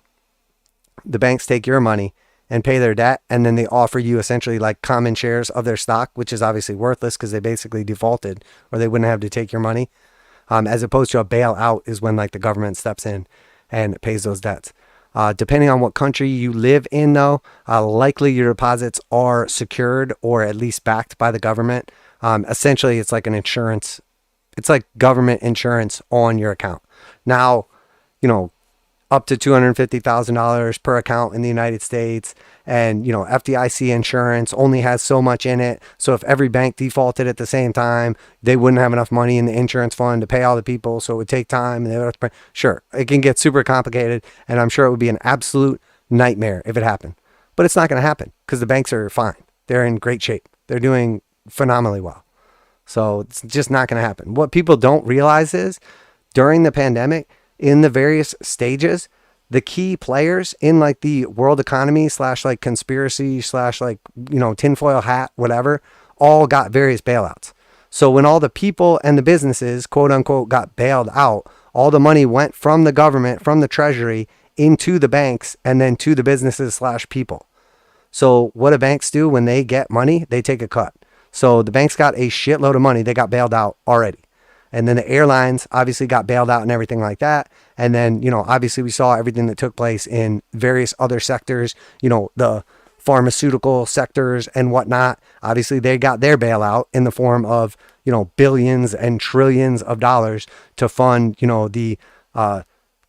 the banks take your money and pay their debt, and then they offer you essentially like common shares of their stock, which is obviously worthless because they basically defaulted or they wouldn't have to take your money. As opposed to a bailout is when like the government steps in and pays those debts. Depending on what country you live in, though, likely your deposits are secured or at least backed by the government. Essentially, it's like an insurance. It's like government insurance on your account. Now, you know, up to $250,000 per account in the United States. And, you know, FDIC insurance only has so much in it. So if every bank defaulted at the same time, they wouldn't have enough money in the insurance fund to pay all the people. So it would take time. And they would have to pay. Sure, it can get super complicated. And I'm sure it would be an absolute nightmare if it happened. But it's not going to happen because the banks are fine. They're in great shape. They're doing phenomenally well. So it's just not going to happen. What people don't realize is during the pandemic, in the various stages, the key players in like the world economy / like conspiracy / like, you know, tinfoil hat, whatever, all got various bailouts. So when all the people and the businesses, quote unquote, got bailed out, all the money went from the government, from the treasury into the banks and then to the businesses / people. So what do banks do when they get money? They take a cut. So the banks got a shitload of money. They got bailed out already. And then the airlines obviously got bailed out and everything like that. And then, you know, obviously we saw everything that took place in various other sectors, you know, the pharmaceutical sectors and whatnot. Obviously they got their bailout in the form of, you know, billions and trillions of dollars to fund, you know, the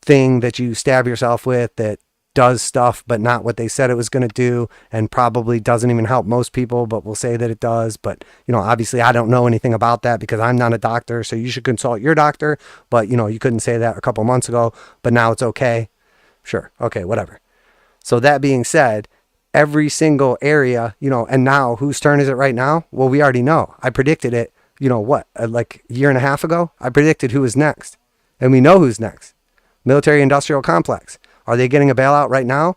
thing that you stab yourself with that does stuff but not what they said it was going to do, and probably doesn't even help most people, but we'll say that it does. But, you know, obviously I don't know anything about that because I'm not a doctor, so you should consult your doctor. But, you know, you couldn't say that a couple months ago, but now it's okay. Sure, okay, whatever. So that being said, every single area, you know, and now whose turn is it right now? Well, we already know. I predicted it, you know, what, like a year and a half ago? I predicted who was next, and we know who's next. Military industrial complex. Are they getting a bailout right now?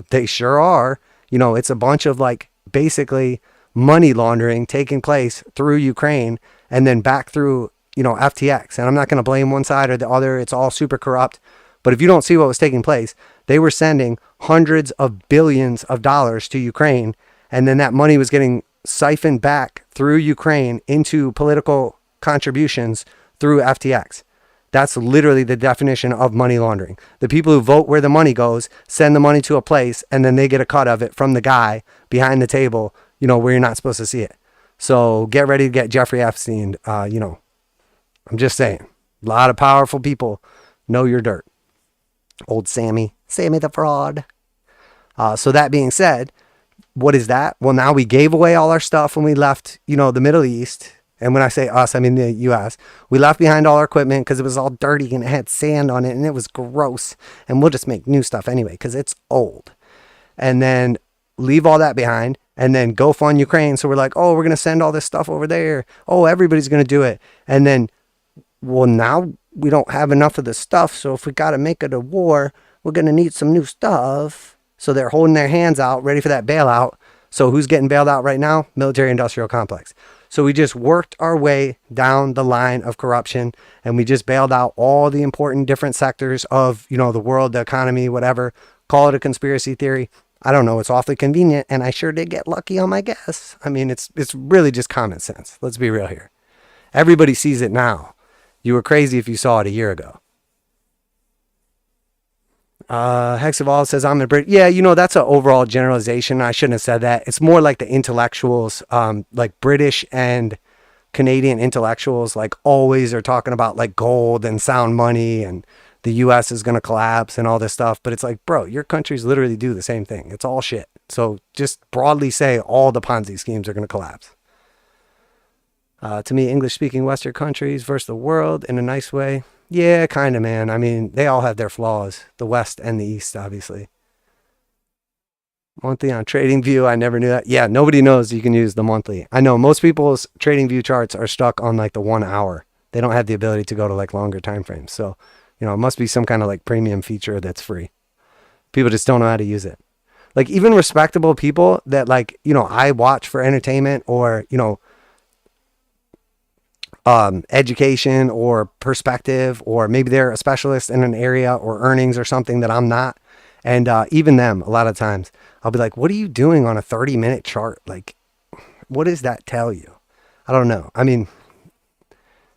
They sure are. You know, it's a bunch of like basically money laundering taking place through Ukraine and then back through FTX. And I'm not going to blame one side or the other. It's all super corrupt. But if you don't see what was taking place, they were sending hundreds of billions of dollars to Ukraine. And then that money was getting siphoned back through Ukraine into political contributions through FTX. That's literally the definition of money laundering. The people who vote where the money goes send the money to a place, and then they get a cut of it from the guy behind the table, where you're not supposed to see it. So get ready to get Jeffrey Epstein. I'm just saying, a lot of powerful people know your dirt. Old Sammy the fraud. So that being said, what is that? Well, now we gave away all our stuff when we left, the Middle East. And when I say us, I mean the US. We left behind all our equipment because it was all dirty and it had sand on it and it was gross. And we'll just make new stuff anyway because it's old. And then leave all that behind and then go fund Ukraine. So we're like, oh, we're going to send all this stuff over there. Oh, everybody's going to do it. And then, well, now we don't have enough of the stuff. So if we got to make it a war, we're going to need some new stuff. So they're holding their hands out, ready for that bailout. So who's getting bailed out right now? Military industrial complex. So we just worked our way down the line of corruption and we just bailed out all the important different sectors of, the world, the economy, whatever. Call it a conspiracy theory. I don't know. It's awfully convenient. And I sure did get lucky on my guess. I mean, it's really just common sense. Let's be real here. Everybody sees it now. You were crazy if you saw it a year ago. Hexaval says, I'm a Brit. Yeah, that's an overall generalization. I shouldn't have said that. It's more like the intellectuals, like British and Canadian intellectuals, like always are talking about like gold and sound money and the US is going to collapse and all this stuff. But it's like, bro, your countries literally do the same thing. It's all shit. So just broadly say all the Ponzi schemes are going to collapse. To me, English-speaking Western countries versus the world in a nice way. Yeah, kind of, man. I mean, they all have their flaws. The West and the East, obviously. Monthly on TradingView. I never knew that. Yeah, nobody knows you can use the monthly. I know most people's TradingView charts are stuck on like the 1 hour. They don't have the ability to go to like longer time frames. So, it must be some kind of like premium feature that's free. People just don't know how to use it. Like even respectable people that like, I watch for entertainment or, education or perspective, or maybe they're a specialist in an area or earnings or something that I'm not. And even them, a lot of times, I'll be like, what are you doing on a 30-minute chart? Like, what does that tell you? I don't know. I mean,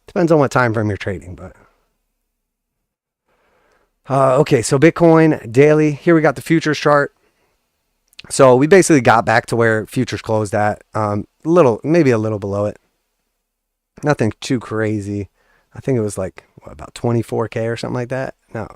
depends on what time frame you're trading, but. Okay, so Bitcoin daily. Here we got the futures chart. So we basically got back to where futures closed at. Maybe a little below it. Nothing too crazy. I think it was like about 24K or something like that. No,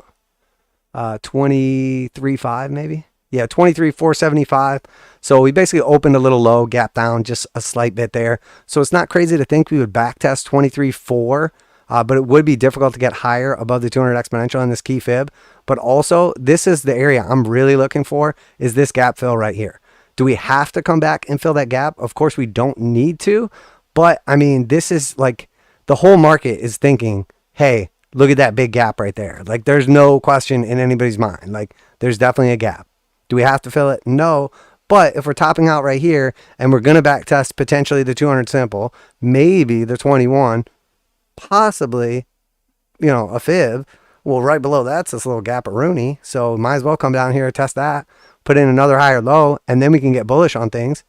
23.5 maybe. Yeah, 23,475. So we basically opened a little low, gap down just a slight bit there. So it's not crazy to think we would back test 23.4, but it would be difficult to get higher above the 200 exponential on this key fib. But also, this is the area I'm really looking for, is this gap fill right here. Do we have to come back and fill that gap? Of course, we don't need to. But I mean, this is like the whole market is thinking, hey, look at that big gap right there. Like there's no question in anybody's mind. Like there's definitely a gap. Do we have to fill it? No. But if we're topping out right here and we're going to back test potentially the 200 simple, maybe the 21, possibly, a fib. Well, right below that's this little gap-a-rooney. So might as well come down here and test that, put in another higher low, and then we can get bullish on things.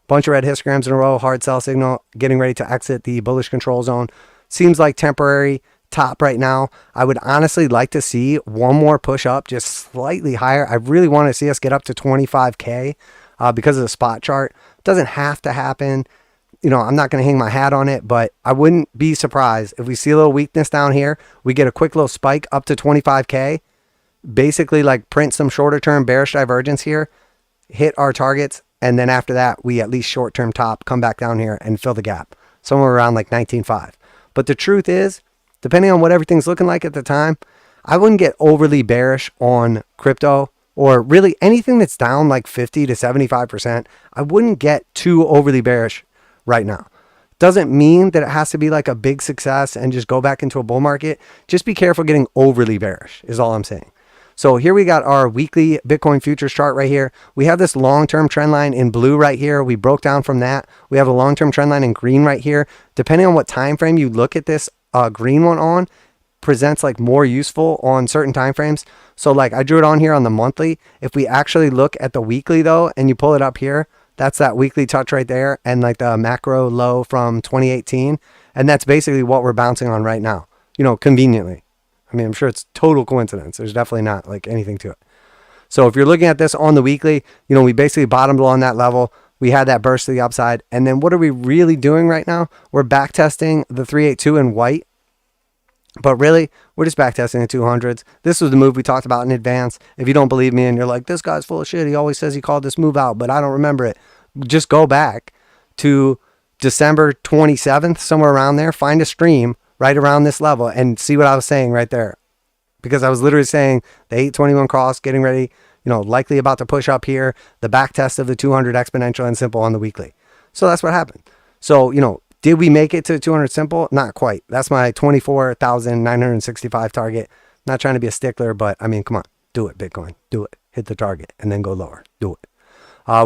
Bunch of red histograms in a row, hard sell signal, getting ready to exit the bullish control zone. Seems like temporary top right now. I would honestly like to see one more push up, just slightly higher. I really want to see us get up to 25K because of the spot chart. Doesn't have to happen. I'm not going to hang my hat on it, but I wouldn't be surprised if we see a little weakness down here. We get a quick little spike up to 25K. Basically like print some shorter term bearish divergence here, hit our targets. And then after that, we at least short-term top, come back down here and fill the gap. Somewhere around like 19.5. But the truth is, depending on what everything's looking like at the time, I wouldn't get overly bearish on crypto or really anything that's down like 50 to 75%. I wouldn't get too overly bearish right now. Doesn't mean that it has to be like a big success and just go back into a bull market. Just be careful getting overly bearish is all I'm saying. So here we got our weekly Bitcoin futures chart right here. We have this long-term trend line in blue right here. We broke down from that. We have a long-term trend line in green right here. Depending on what time frame you look at this green one on, presents like more useful on certain time frames. So like I drew it on here on the monthly. If we actually look at the weekly though, and you pull it up here, that's that weekly touch right there, and like the macro low from 2018. And that's basically what we're bouncing on right now, you know, conveniently. I mean, I'm sure it's total coincidence. There's definitely not like anything to it. So if you're looking at this on the weekly, you know, we basically bottomed on that level. We had that burst to the upside. And then what are we really doing right now? We're back testing the 382 in white. But really, we're just back testing the 200s. This was the move we talked about in advance. If you don't believe me and you're like, this guy's full of shit, he always says he called this move out, but I don't remember it. Just go back to December 27th, somewhere around there. Find a stream right around this level and see what I was saying right there. Because I was literally saying the 821 cross getting ready, you know, likely about to push up here, the back test of the 200 exponential and simple on the weekly. So that's what happened. So, you know, did we make it to 200 simple? Not quite. That's my 24,965 target. Not trying to be a stickler, but I mean, come on, do it, Bitcoin, do it. Hit the target and then go lower. Do it.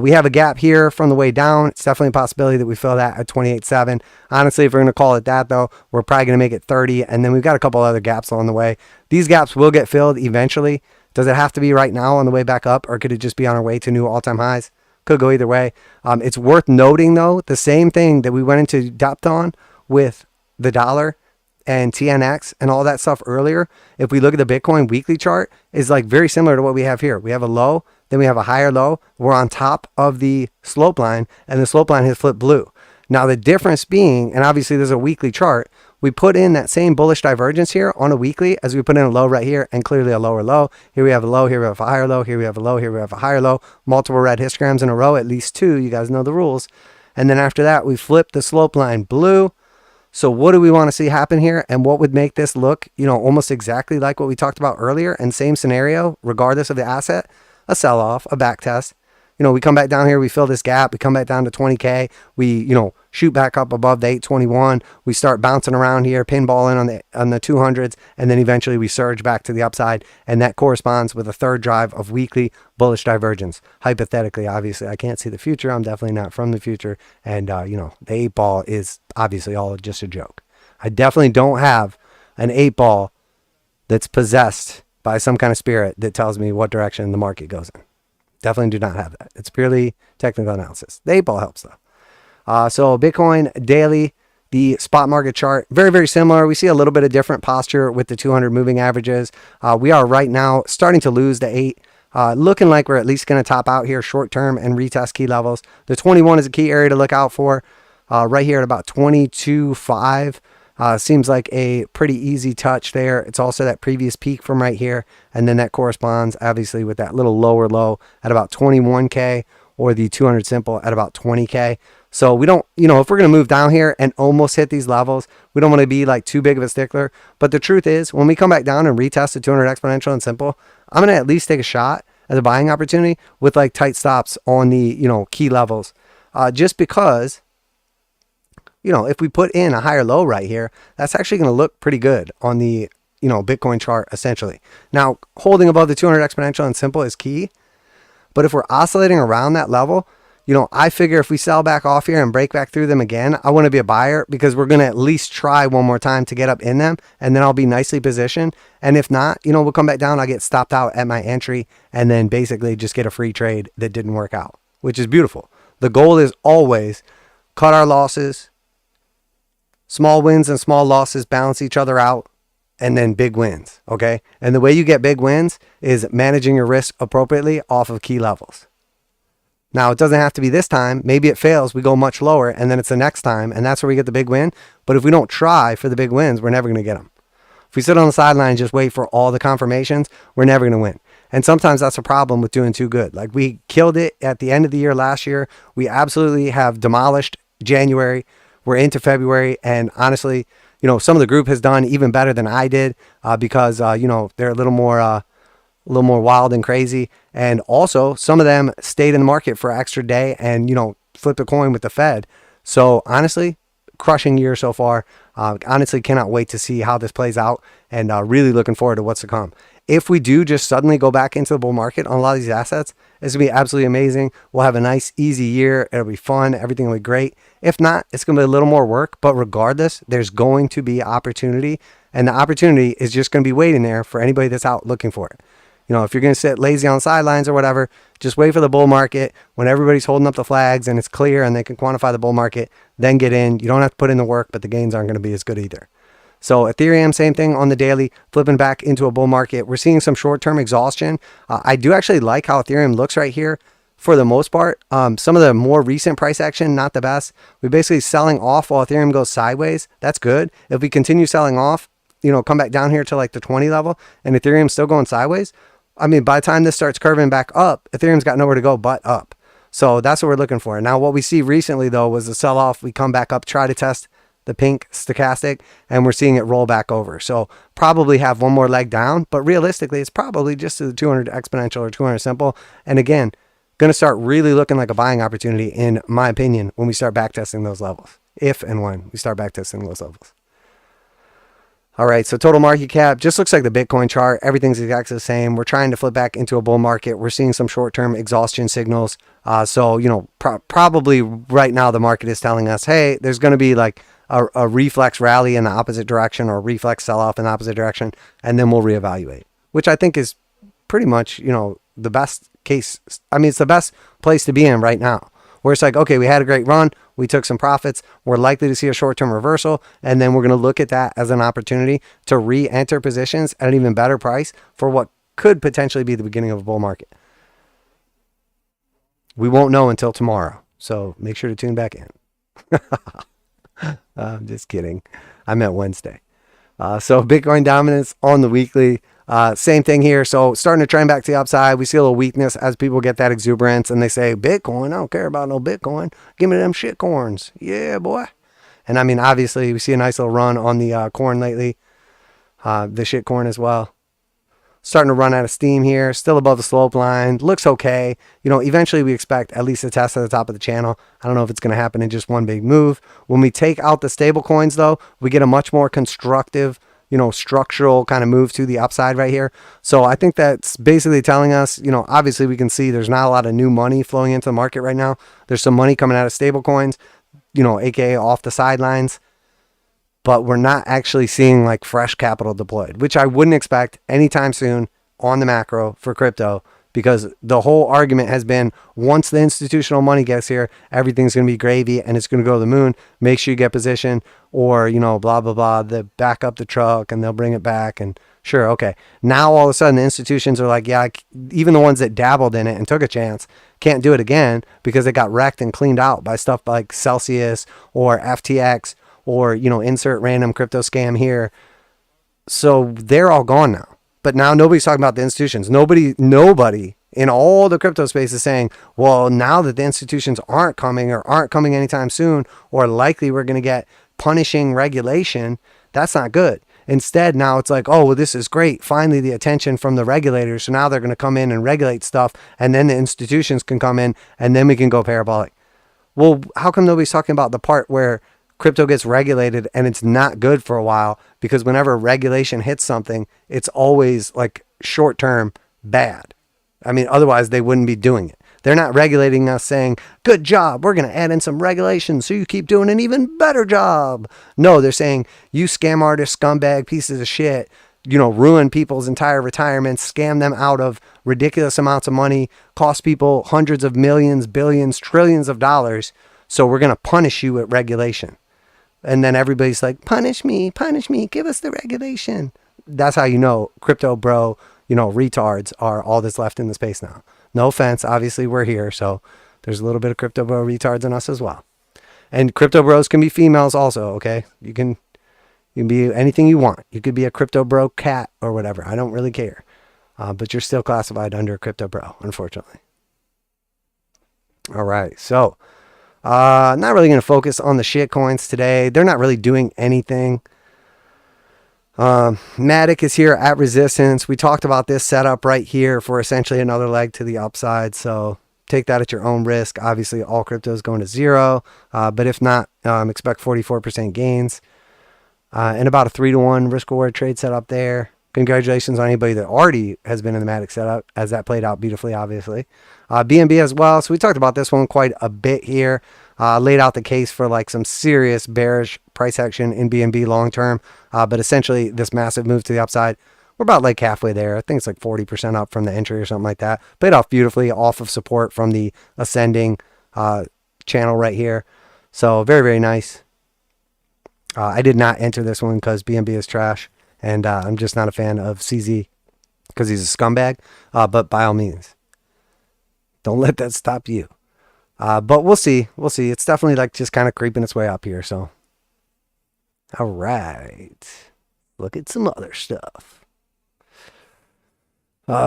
We have a gap here from the way down. It's definitely a possibility that we fill that at 28.7. Honestly, if we're going to call it that, though, we're probably going to make it 30. And then we've got a couple other gaps along the way. These gaps will get filled eventually. Does it have to be right now on the way back up, or could it just be on our way to new all-time highs? Could go either way. It's worth noting, though, the same thing that we went into depth on with the dollar and TNX and all that stuff earlier. If we look at the Bitcoin weekly chart, is like very similar to what we have here. We have a low, then we have a higher low. We're on top of the slope line, and the slope line has flipped blue. Now the difference being, and obviously there's a weekly chart, we put in that same bullish divergence here on a weekly as we put in a low right here, and clearly a lower low. Here we have a low, here we have a higher low, here we have a low, here we have a higher low, multiple red histograms in a row, at least two. You guys know the rules. And then after that, we flip the slope line blue. So what do we want to see happen here? And what would make this look, you know, almost exactly like what we talked about earlier, and same scenario, regardless of the asset? A sell-off, a back test. You know, we come back down here, we fill this gap, we come back down to 20K, we, you know, shoot back up above the 821, we start bouncing around here, pinballing on the 200s, and then eventually we surge back to the upside, and that corresponds with a third drive of weekly bullish divergence. Hypothetically, obviously, I can't see the future, I'm definitely not from the future, and, you know, the 8-ball is obviously all just a joke. I definitely don't have an 8-ball that's possessed by some kind of spirit that tells me what direction the market goes in. Definitely do not have that. It's purely technical analysis. The 8-ball helps though. So Bitcoin daily, the spot market chart, very, very similar. We see a little bit of different posture with the 200 moving averages. We are right now starting to lose the 8. Looking like we're at least going to top out here short term and retest key levels. The 21 is a key area to look out for. Right here at about 22.5. Seems like a pretty easy touch there. It's also that previous peak from right here. And then that corresponds obviously with that little lower low at about 21K, or the 200 simple at about 20K. So we don't, you know, if we're going to move down here and almost hit these levels, we don't want to be like too big of a stickler. But the truth is, when we come back down and retest the 200 exponential and simple, I'm going to at least take a shot at a buying opportunity with like tight stops on the, you know, key levels. Just because, you know, if we put in a higher low right here, that's actually going to look pretty good on the, you know, Bitcoin chart essentially. Now, holding above the 200 exponential and simple is key. But if we're oscillating around that level, you know, I figure if we sell back off here and break back through them again, I want to be a buyer because we're going to at least try one more time to get up in them, and then I'll be nicely positioned. And if not, you know, we'll come back down, I'll get stopped out at my entry, and then basically just get a free trade that didn't work out, which is beautiful. The goal is always cut our losses. Small wins and small losses balance each other out, and then big wins, okay? And the way you get big wins is managing your risk appropriately off of key levels. Now, it doesn't have to be this time. Maybe it fails, we go much lower, and then it's the next time, and that's where we get the big win. But if we don't try for the big wins, we're never going to get them. If we sit on the sideline and just wait for all the confirmations, we're never going to win. And sometimes that's a problem with doing too good. Like we killed it at the end of the year last year. We absolutely have demolished January. We're into February, and honestly, you know, some of the group has done even better than I did because, you know, they're a little more wild and crazy. And also, some of them stayed in the market for an extra day and, you know, flipped a coin with the Fed. So honestly, crushing year so far. Honestly, cannot wait to see how this plays out, and really looking forward to what's to come. if we do just suddenly go back into the bull market on a lot of these assets, it's going to be absolutely amazing. We'll have a nice, easy year. It'll be fun. Everything will be great. If not, it's going to be a little more work. But regardless, there's going to be opportunity. And the opportunity is just going to be waiting there for anybody that's out looking for it. You know, if you're going to sit lazy on sidelines or whatever, just wait for the bull market. When everybody's holding up the flags and it's clear and they can quantify the bull market, then get in. You don't have to put in the work, but the gains aren't going to be as good either. So Ethereum, same thing on the daily, flipping back into a bull market. We're seeing some short-term exhaustion. I do actually like how Ethereum looks right here for the most part. Some of the more recent price action, not the best. We're basically selling off while Ethereum goes sideways. That's good. If we continue selling off, you know, come back down here to like the 20 level and Ethereum's still going sideways, I mean, by the time this starts curving back up, Ethereum's got nowhere to go but up. So that's what we're looking for. Now, what we see recently, though, was the sell-off. We come back up, try to test the pink stochastic, and we're seeing it roll back over. So probably have one more leg down, but realistically, it's probably just to the 200 exponential or 200 simple. And again, going to start really looking like a buying opportunity, in my opinion, when we start backtesting those levels. If and when we start backtesting those levels. All right, so total market cap just looks like the Bitcoin chart. Everything's exactly the same. We're trying to flip back into a bull market. We're seeing some short-term exhaustion signals. So, you know, probably right now the market is telling us, hey, there's going to be like a reflex rally in the opposite direction or a reflex sell-off in the opposite direction, and then we'll reevaluate, which I think is pretty much, you know, the best case. I mean, it's the best place to be in right now, where it's like, okay, we had a great run. We took some profits. We're likely to see a short-term reversal, and then we're going to look at that as an opportunity to re-enter positions at an even better price for what could potentially be the beginning of a bull market. We won't know until tomorrow, so make sure to tune back in. I'm just kidding. I meant Wednesday. So Bitcoin dominance on the weekly. Same thing here. So starting to trend back to the upside. We see a little weakness as people get that exuberance and they say, Bitcoin, I don't care about no Bitcoin. Give me them shit corns. Yeah, boy. And I mean, obviously we see a nice little run on the corn lately. The shit corn as well. Starting to run out of steam here. Still above the slope line. Looks okay. You know, eventually we expect at least a test at the top of the channel. I don't know if it's going to happen in just one big move. When we take out the stable coins though, we get a much more constructive, you know, structural kind of move to the upside right here. So I think that's basically telling us, you know, obviously we can see there's not a lot of new money flowing into the market right now. There's some money coming out of stable coins, you know, aka off the sidelines. But we're not actually seeing like fresh capital deployed, which I wouldn't expect anytime soon on the macro for crypto, because the whole argument has been once the institutional money gets here, everything's going to be gravy and it's going to go to the moon. Make sure you get position, or, you know, blah, blah, blah, they back up the truck and they'll bring it back. And sure, okay. Now all of a sudden the institutions are like, yeah, even the ones that dabbled in it and took a chance can't do it again because it got wrecked and cleaned out by stuff like Celsius or FTX. Or, you know, insert random crypto scam here. So they're all gone now. But now nobody's talking about the institutions. Nobody in all the crypto space is saying, well, now that the institutions aren't coming or aren't coming anytime soon, or likely we're going to get punishing regulation, that's not good. Instead, now it's like, oh, well, this is great. Finally, the attention from the regulators. So now they're going to come in and regulate stuff, and then the institutions can come in, and then we can go parabolic. Well, how come nobody's talking about the part where crypto gets regulated and it's not good for a while? Because whenever regulation hits something, it's always like short-term bad. I mean, otherwise they wouldn't be doing it. They're not regulating us saying, good job, we're going to add in some regulations so you keep doing an even better job. No, they're saying, you scam artists, scumbag, pieces of shit, you know, ruin people's entire retirements, scam them out of ridiculous amounts of money, cost people hundreds of millions, billions, trillions of dollars. So we're going to punish you with regulation. And then everybody's like, punish me, give us the regulation. That's how you know crypto bro, you know, retards are all that's left in the space now. No offense, obviously we're here, so there's a little bit of crypto bro retards in us as well. And crypto bros can be females also, okay? You can be anything you want. You could be a crypto bro cat or whatever. I don't really care. But you're still classified under crypto bro, unfortunately. All right, so not really going to focus on the shit coins today. They're not really doing anything. Matic is here at resistance. We talked about this setup right here for essentially another leg to the upside. So take that at your own risk. Obviously, all crypto is going to zero. But if not, expect 44% gains. And about a 3-to-1 risk reward trade setup there. Congratulations on anybody that already has been in the Matic setup, as that played out beautifully, obviously. BNB as well. So we talked about this one quite a bit here. Laid out the case for like some serious bearish price action in BNB long term. But essentially this massive move to the upside, we're about like halfway there. I think it's like 40% up from the entry or something like that. Played off beautifully off of support from the ascending channel right here. So very, very nice. I did not enter this one because BNB is trash. And I'm just not a fan of CZ because he's a scumbag. But by all means, don't let that stop you. But we'll see. We'll see. It's definitely like just kind of creeping its way up here. So, all right. Look at some other stuff.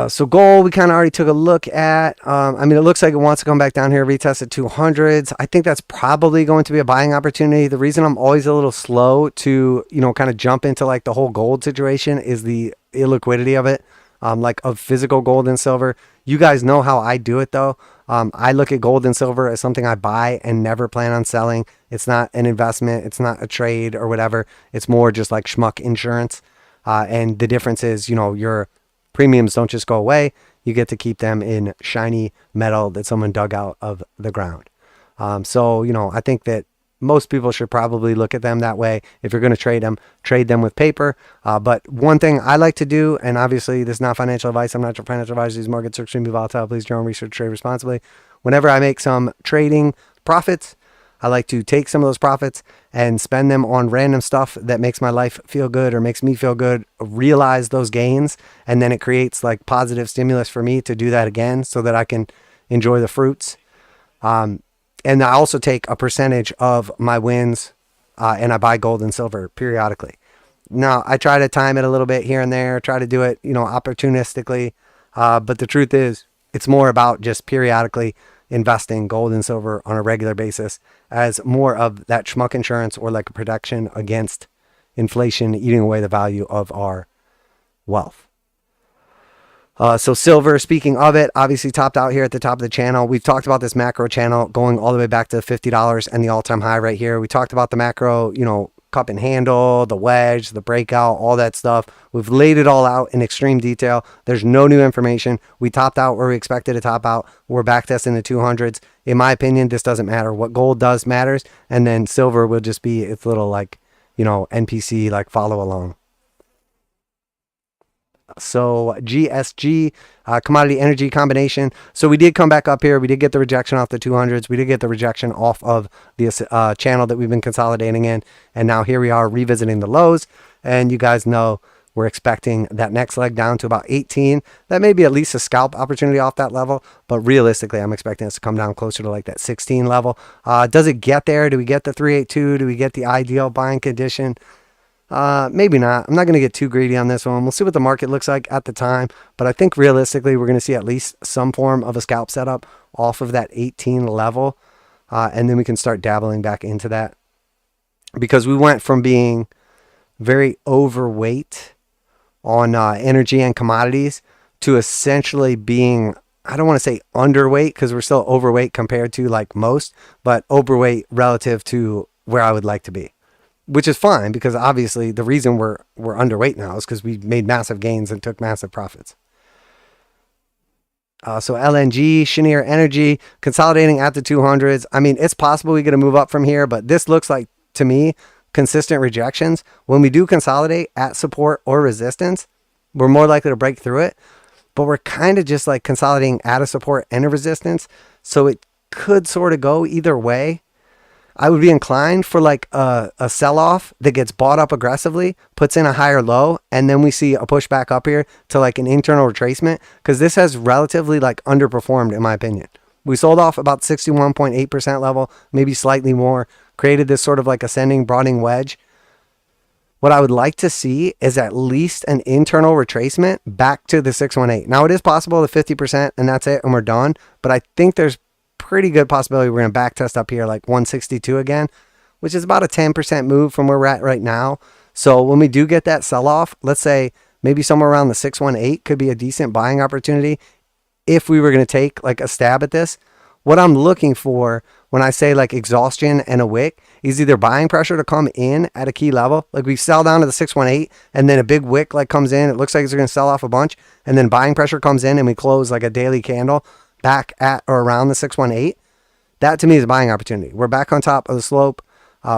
So gold, we kind of already took a look at. I mean, it looks like it wants to come back down here, retest at 200s. I think that's probably going to be a buying opportunity. The reason I'm always a little slow to, you know, kind of jump into like the whole gold situation is the illiquidity of it, like of physical gold and silver. You guys know how I do it though. I look at gold and silver as something I buy and never plan on selling. It's not an investment. It's not a trade or whatever. It's more just like schmuck insurance. And the difference is, you know, your premiums don't just go away. You get to keep them in shiny metal that someone dug out of the ground. So, you know, I think that most people should probably look at them that way. If you're going to trade them with paper. But one thing I like to do, and obviously this is not financial advice. I'm not your financial advisor. These markets are extremely volatile. Please do your own research, trade responsibly. Whenever I make some trading profits, I like to take some of those profits and spend them on random stuff that makes my life feel good or makes me feel good, realize those gains, and then it creates like positive stimulus for me to do that again so that I can enjoy the fruits. And I also take a percentage of my wins and I buy gold and silver periodically. Now, I try to time it a little bit here and there, try to do it, you know, opportunistically. But the truth is, it's more about just periodically investing gold and silver on a regular basis as more of that schmuck insurance or like a protection against inflation eating away the value of our wealth. So silver, speaking of it, obviously topped out here at the top of the channel. We've talked about this macro channel going all the way back to $50 and the all-time high right here. We talked about the macro, you know, cup and handle, the wedge, the breakout, all that stuff. We've laid it all out in extreme detail. There's no new information. We topped out where we expected to top out. We're back testing the 200s. In my opinion, this doesn't matter. What gold does matters. And then silver will just be its little like, you know, NPC, like follow along. So GSG, commodity energy combination. So we did come back up here. We did get the rejection off the 200s. We did get the rejection off of the channel that we've been consolidating in. And now here we are revisiting the lows. And you guys know we're expecting that next leg down to about 18. That may be at least a scalp opportunity off that level. But realistically, I'm expecting us to come down closer to like that 16 level. Does it get there? Do we get the 382? Do we get the ideal buying condition? Maybe not. I'm not going to get too greedy on this one. We'll see what the market looks like at the time. But I think realistically, we're going to see at least some form of a scalp setup off of that 18 level. And then we can start dabbling back into that. Because we went from being very overweight on energy and commodities to essentially being, I don't want to say underweight because we're still overweight compared to like most, but overweight relative to where I would like to be. Which is fine because obviously the reason we're underweight now is because we made massive gains and took massive profits. So LNG, Cheniere Energy, consolidating at the 200s. I mean, it's possible we get a move up from here, but this looks like, to me, consistent rejections. When we do consolidate at support or resistance, we're more likely to break through it. But we're kind of just like consolidating at a support and a resistance. So it could sort of go either way. I would be inclined for like a sell-off that gets bought up aggressively, puts in a higher low, and then we see a push back up here to like an internal retracement because this has relatively like underperformed in my opinion. We sold off about 61.8% level, maybe slightly more, created this sort of like ascending, broadening wedge. What I would like to see is at least an internal retracement back to the 618. Now it is possible the 50% and that's it and we're done, but I think there's pretty good possibility we're going to back test up here like 162 again, which is about a 10% move from where we're at right now. So when we do get that sell-off, let's say maybe somewhere around the 618 could be a decent buying opportunity if we were going to take like a stab at this. What I'm looking for when I say like exhaustion and a wick is either buying pressure to come in at a key level, like we sell down to the 618 and then a big wick like comes in, it looks like it's going to sell off a bunch, and then buying pressure comes in and we close like a daily candle back at or around the 618. That to me is a buying opportunity. We're back on top of the slope.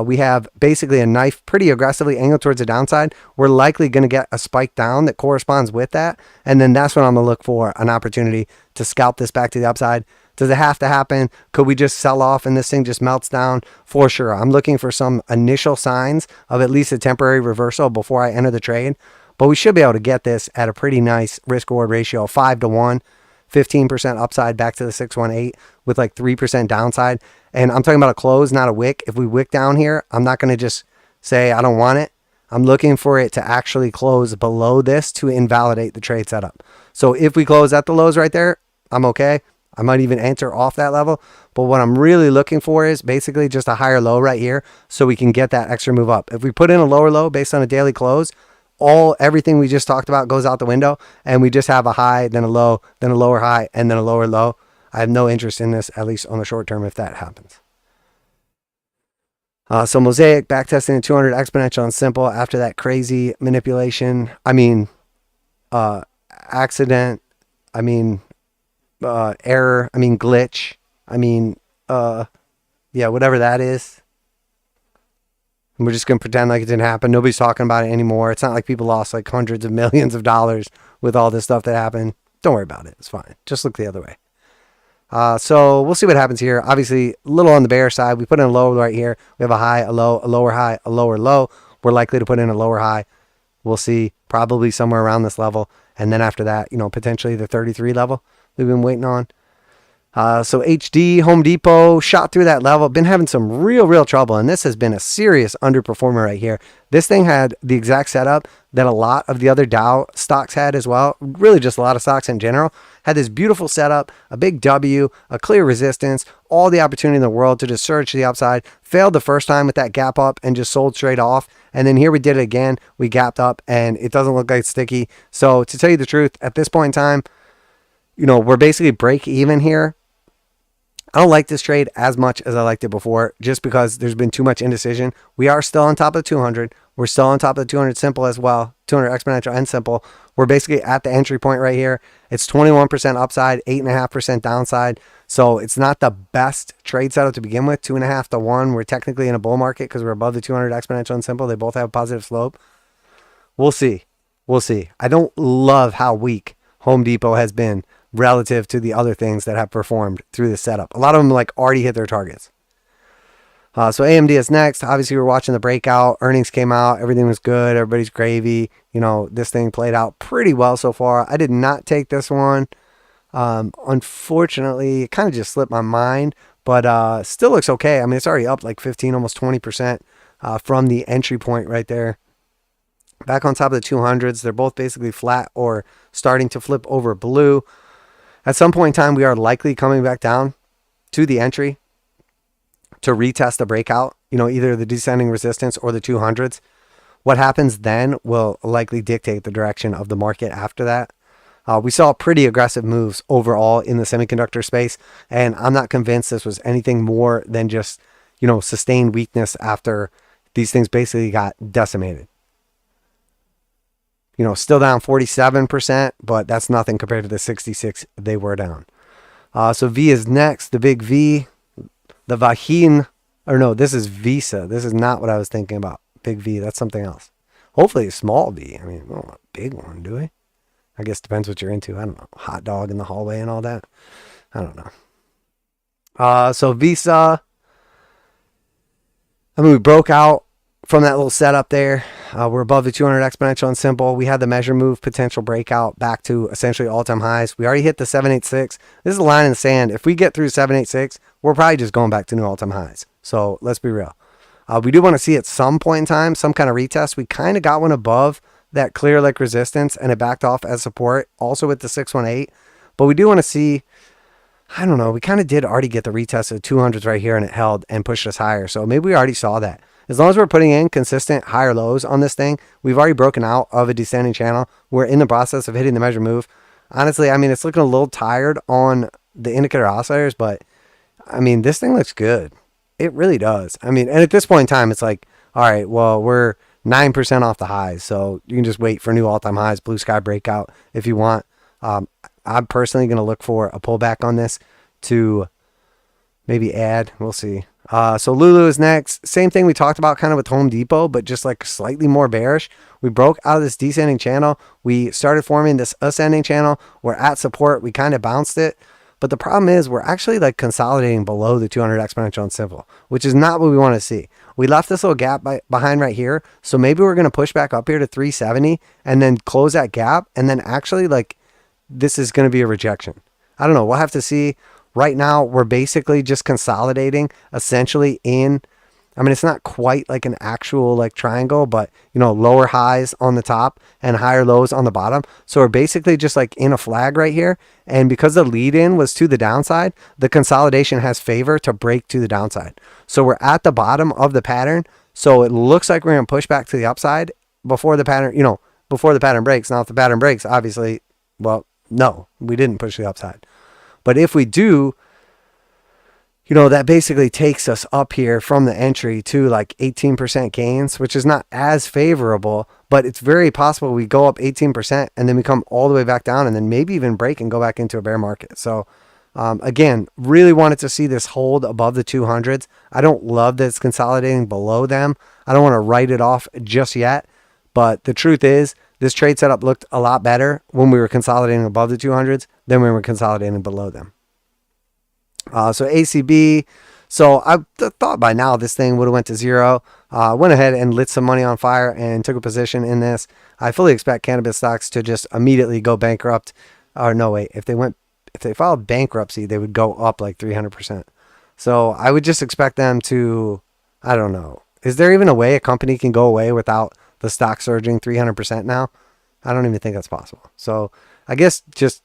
We have basically a knife pretty aggressively angled towards the downside. We're likely going to get a spike down that corresponds with that. And then that's when I'm going to look for an opportunity to scalp this back to the upside. Does it have to happen? Could we just sell off and this thing just melts down? For sure. I'm looking for some initial signs of at least a temporary reversal before I enter the trade. But we should be able to get this at a pretty nice risk reward ratio of 5-to-1. 15% upside back to the 618 with like 3% downside. And I'm talking about a close, not a wick. If we wick down here, I'm not going to just say I don't want it. I'm looking for it to actually close below this to invalidate the trade setup. So if we close at the lows right there, I'm okay. I might even enter off that level. But what I'm really looking for is basically just a higher low right here so we can get that extra move up. If we put in a lower low based on a daily close, everything we just talked about goes out the window, and we just have a high, then a low, then a lower high, and then a lower low. I have no interest in this, at least on the short term, if that happens. So Mosaic backtesting at 200 exponential and simple after that crazy manipulation. Accident. Error. Glitch. Whatever that is. And we're just going to pretend like it didn't happen. Nobody's talking about it anymore. It's not like people lost like hundreds of millions of dollars with all this stuff that happened. Don't worry about it. It's fine. Just look the other way. So we'll see what happens here. Obviously, a little on the bear side. We put in a low right here. We have a high, a low, a lower high, a lower low. We're likely to put in a lower high. We'll see probably somewhere around this level. And then after that, potentially the 33 level we've been waiting on. So HD, Home Depot, shot through that level. Been having some real trouble, and this has been a serious underperformer right here. This thing had the exact setup that a lot of the other Dow stocks had as well. Really just a lot of stocks in general. Had this beautiful setup, a big W, a clear resistance, all the opportunity in the world to just surge to the upside. Failed the first time with that gap up and just sold straight off. And then here we did it again. We gapped up, and it doesn't look like it's sticky. So to tell you the truth, at this point in time, we're basically break even here. I don't like this trade as much as I liked it before, just because there's been too much indecision. We are still on top of the 200. We're still on top of the 200 simple as well, 200 exponential and simple. We're basically at the entry point right here. It's 21% upside, 8.5% downside. So it's not the best trade setup to begin with, 2.5-to-1. We're technically in a bull market because we're above the 200 exponential and simple. They both have positive slope. We'll see. We'll see. I don't love how weak Home Depot has been relative to the other things that have performed through this setup. A lot of them already hit their targets. So AMD is next. Obviously, we're watching the breakout. Earnings came out. Everything was good. Everybody's gravy. This thing played out pretty well so far. I did not take this one. Unfortunately, it kind of just slipped my mind, but still looks okay. It's already up like 15, almost 20% from the entry point right there. Back on top of the 200s. They're both basically flat or starting to flip over blue. At some point in time, we are likely coming back down to the entry to retest the breakout, either the descending resistance or the 200s. What happens then will likely dictate the direction of the market after that. We saw pretty aggressive moves overall in the semiconductor space, and I'm not convinced this was anything more than just, sustained weakness after these things basically got decimated. Still down 47%, but that's nothing compared to the 66 they were down. So V is next, the big V, the Vahin, or no, this is Visa. This is not what I was thinking about. Big V, that's something else. Hopefully a small V. We don't want a big one, do we? I guess depends what you're into. I don't know. Hot dog in the hallway and all that. I don't know. So Visa, we broke out from that little setup there. We're above the 200 exponential and simple. We had the measure move potential breakout back to essentially all-time highs. We already hit the 786. This is a line in the sand. If we get through 786, we're probably just going back to new all-time highs. So let's be real. We do want to see at some point in time some kind of retest. We kind of got one above that clear resistance, and it backed off as support, also with the 618. But we do want to see, I don't know, we kind of did already get the retest of 200s right here, and it held and pushed us higher. So maybe we already saw that. As long as we're putting in consistent higher lows on this thing, we've already broken out of a descending channel. We're in the process of hitting the measure move. Honestly, it's looking a little tired on the indicator oscillators, but this thing looks good. It really does. I mean, and at this point in time, it's like, all right, well, we're 9% off the highs. So you can just wait for new all-time highs, blue sky breakout if you want. I'm personally going to look for a pullback on this to maybe add. We'll see. So Lulu is next. Same thing we talked about kind of with Home Depot, but just like slightly more bearish. We broke out of this descending channel. We started forming this ascending channel. We're at support. We kind of bounced it. But the problem is we're actually like consolidating below the 200 exponential and simple, which is not what we want to see. We left this little gap behind right here. So maybe we're going to push back up here to 370 and then close that gap. And then actually like this is going to be a rejection. I don't know. We'll have to see. Right now, we're basically just consolidating essentially in, I mean, it's not quite like an actual like triangle, but you know, lower highs on the top and higher lows on the bottom. So we're basically just like in a flag right here. And because the lead in was to the downside, the consolidation has favor to break to the downside. So we're at the bottom of the pattern. So it looks like we're going to push back to the upside before the pattern, you know, before the pattern breaks. Now, if the pattern breaks, obviously, well, no, we didn't push the upside. But if we do, you know, that basically takes us up here from the entry to like 18% gains, which is not as favorable, but it's very possible we go up 18% and then we come all the way back down and then maybe even break and go back into a bear market. So again, really wanted to see this hold above the 200s. I don't love that it's consolidating below them. I don't want to write it off just yet, but the truth is this trade setup looked a lot better when we were consolidating above the 200s than when we were consolidating below them. So ACB, so I thought by now this thing would have went to zero. Went ahead and lit some money on fire and took a position in this. I fully expect cannabis stocks to just immediately go bankrupt. Or no, wait, if they filed bankruptcy, they would go up like 300%. So I would just expect them to, I don't know. Is there even a way a company can go away without the stock surging 300% now? I don't even think that's possible. So I guess just,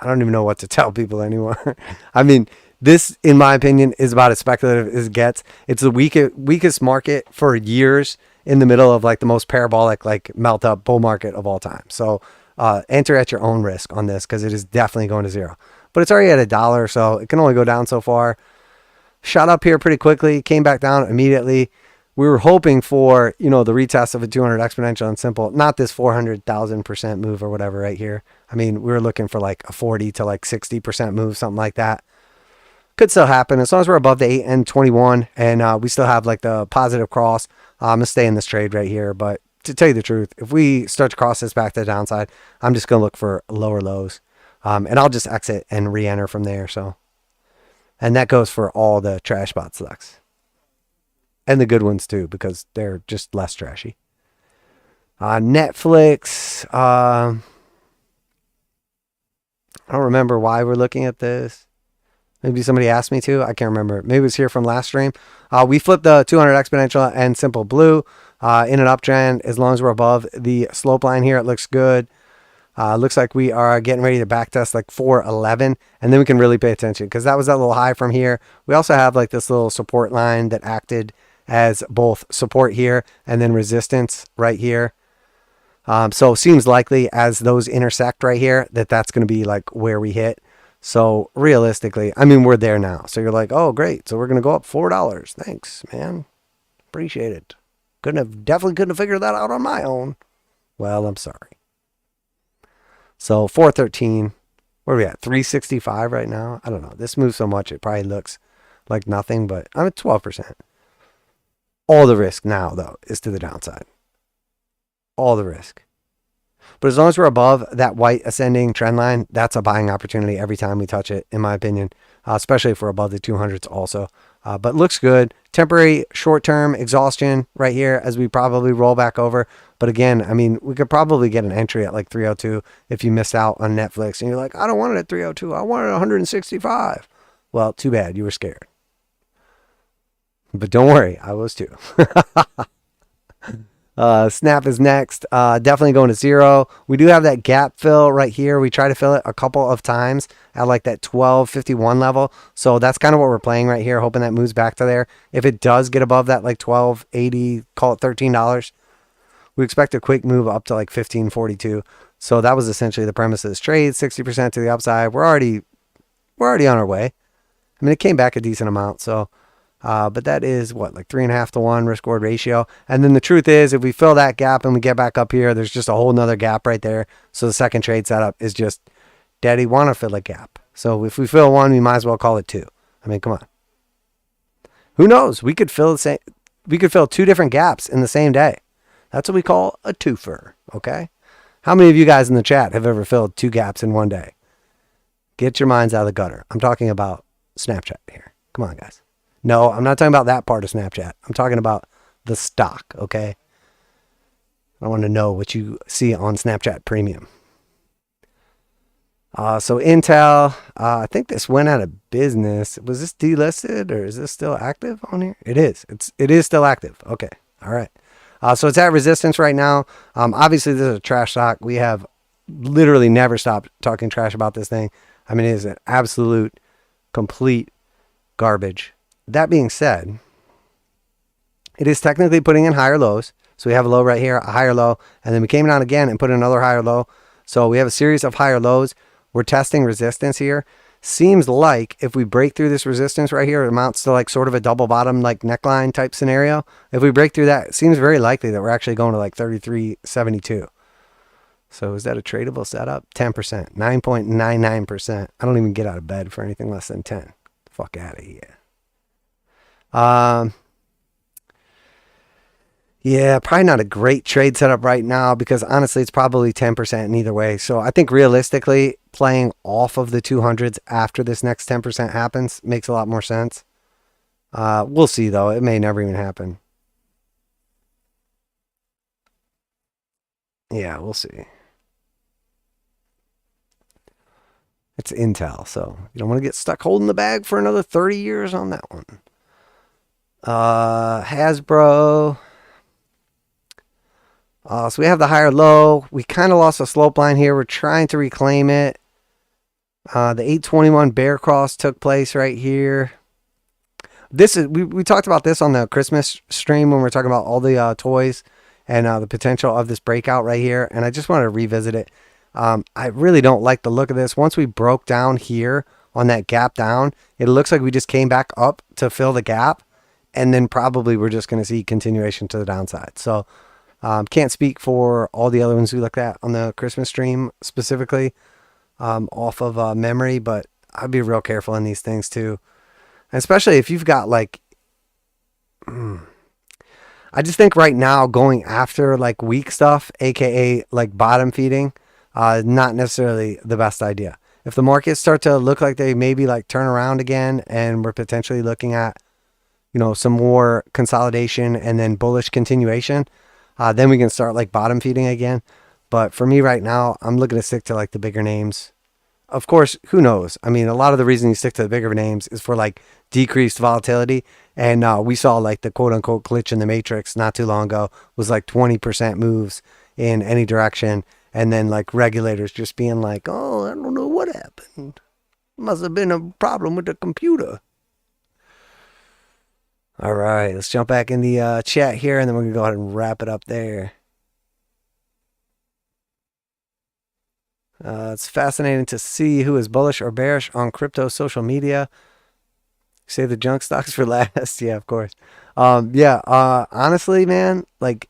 I don't even know what to tell people anymore. I mean, this, in my opinion, is about as speculative as it gets. It's the weakest market for years in the middle of like the most parabolic, like melt up bull market of all time. So enter at your own risk on this because it is definitely going to zero. But it's already at $1, so it can only go down so far. Shot up here pretty quickly, came back down immediately. We were hoping for, you know, the retest of a 200 exponential and simple, not this 400,000% move or whatever right here. I mean, we were looking for like a 40 to like 60% move, something like that. Could still happen as long as we're above the 8 and 21 and we still have like the positive cross. I'm going to stay in this trade right here. But to tell you the truth, if we start to cross this back to the downside, I'm just going to look for lower lows. And I'll just exit and re-enter from there. So, and that goes for all the trash spot selects. And the good ones too, because they're just less trashy. Netflix. I don't remember why we're looking at this. Maybe somebody asked me to. I can't remember. Maybe it was here from last stream. We flipped the 200 exponential and simple blue in an uptrend. As long as we're above the slope line here, it looks good. Looks like we are getting ready to backtest like 411, and then we can really pay attention because that was that little high from here. We also have like this little support line that acted as both support here and then resistance right here. So seems likely as those intersect right here that that's going to be like where we hit. So realistically, I mean, we're there now. So you're like, oh, great. So we're going to go up $4. Thanks, man. Appreciate it. Definitely couldn't have figured that out on my own. Well, I'm sorry. So 413, where are we at? 365 right now. I don't know. This moves so much. It probably looks like nothing, but I'm at 12%. All the risk now, though, is to the downside. All the risk. But as long as we're above that white ascending trend line, that's a buying opportunity every time we touch it, in my opinion, especially if we're above the 200s also. But looks good. Temporary short-term exhaustion right here as we probably roll back over. But again, I mean, we could probably get an entry at like 302 if you missed out on Netflix. And you're like, I don't want it at 302. I want it at 165. Well, too bad. You were scared. But don't worry, I was too. Snap is next. Definitely going to zero. We do have that gap fill right here. We try to fill it a couple of times at like that 1251 level. So that's kind of what we're playing right here, hoping that moves back to there. If it does get above that like 1280, call it $13, we expect a quick move up to like 1542. So that was essentially the premise of this trade. 60% to the upside. We're already on our way. I mean, it came back a decent amount, so But that is what, like 3.5 to 1 risk reward ratio. And then the truth is, if we fill that gap and we get back up here, there's just a whole nother gap right there. So the second trade setup is just, daddy want to fill a gap. So if we fill one, we might as well call it two. I mean, come on. Who knows? We could fill two different gaps in the same day. That's what we call a twofer. Okay. How many of you guys in the chat have ever filled two gaps in one day? Get your minds out of the gutter. I'm talking about Snapchat here. Come on, guys. No, I'm not talking about that part of Snapchat. I'm talking about the stock, okay? I want to know what you see on Snapchat Premium. So Intel, I think this went out of business. Was this delisted or is this still active on here? It is. It is still active. Okay. All right. So it's at resistance right now. Obviously, this is a trash stock. We have literally never stopped talking trash about this thing. I mean, it is an absolute, complete garbage. That being said, it is technically putting in higher lows. So we have a low right here, a higher low, and then we came down again and put in another higher low. So we have a series of higher lows. We're testing resistance here. Seems like if we break through this resistance right here, it amounts to like sort of a double bottom, like neckline type scenario. If we break through that, it seems very likely that we're actually going to like 33.72. So is that a tradable setup? 10%, 9.99%. I don't even get out of bed for anything less than 10. Fuck out of here. Yeah, probably not a great trade setup right now because honestly, it's probably 10% in either way. So I think realistically, playing off of the 200s after this next 10% happens makes a lot more sense. We'll see though. It may never even happen. Yeah, we'll see. It's Intel, so you don't want to get stuck holding the bag for another 30 years on that one. Hasbro. So we have the higher low. We kind of lost a slope line here. We're trying to reclaim it. The 821 bear cross took place right here. This is we talked about this on the Christmas stream when we were talking about all the toys and the potential of this breakout right here. And I just wanted to revisit it. I really don't like the look of this. Once we broke down here on that gap down, it looks like we just came back up to fill the gap. And then probably we're just going to see continuation to the downside. So can't speak for all the other ones we looked at on the Christmas stream specifically off of memory, but I'd be real careful in these things too. And especially if you've got like, I just think right now going after like weak stuff, aka like bottom feeding, not necessarily the best idea. If the markets start to look like they maybe like turn around again and we're potentially looking at, you know, some more consolidation and then bullish continuation, then we can start like bottom feeding again. But for me right now, I'm looking to stick to like the bigger names. Of course, who knows? I mean, a lot of the reason you stick to the bigger names is for like decreased volatility. And we saw like the quote unquote glitch in the matrix not too long ago was like 20% moves in any direction. And then like regulators just being like, oh, I don't know what happened. Must have been a problem with the computer. All right, let's jump back in the chat here, and then we're going to go ahead and wrap it up there. It's fascinating to see who is bullish or bearish on crypto social media. Save the junk stocks for last. Yeah, of course. Honestly, man, like,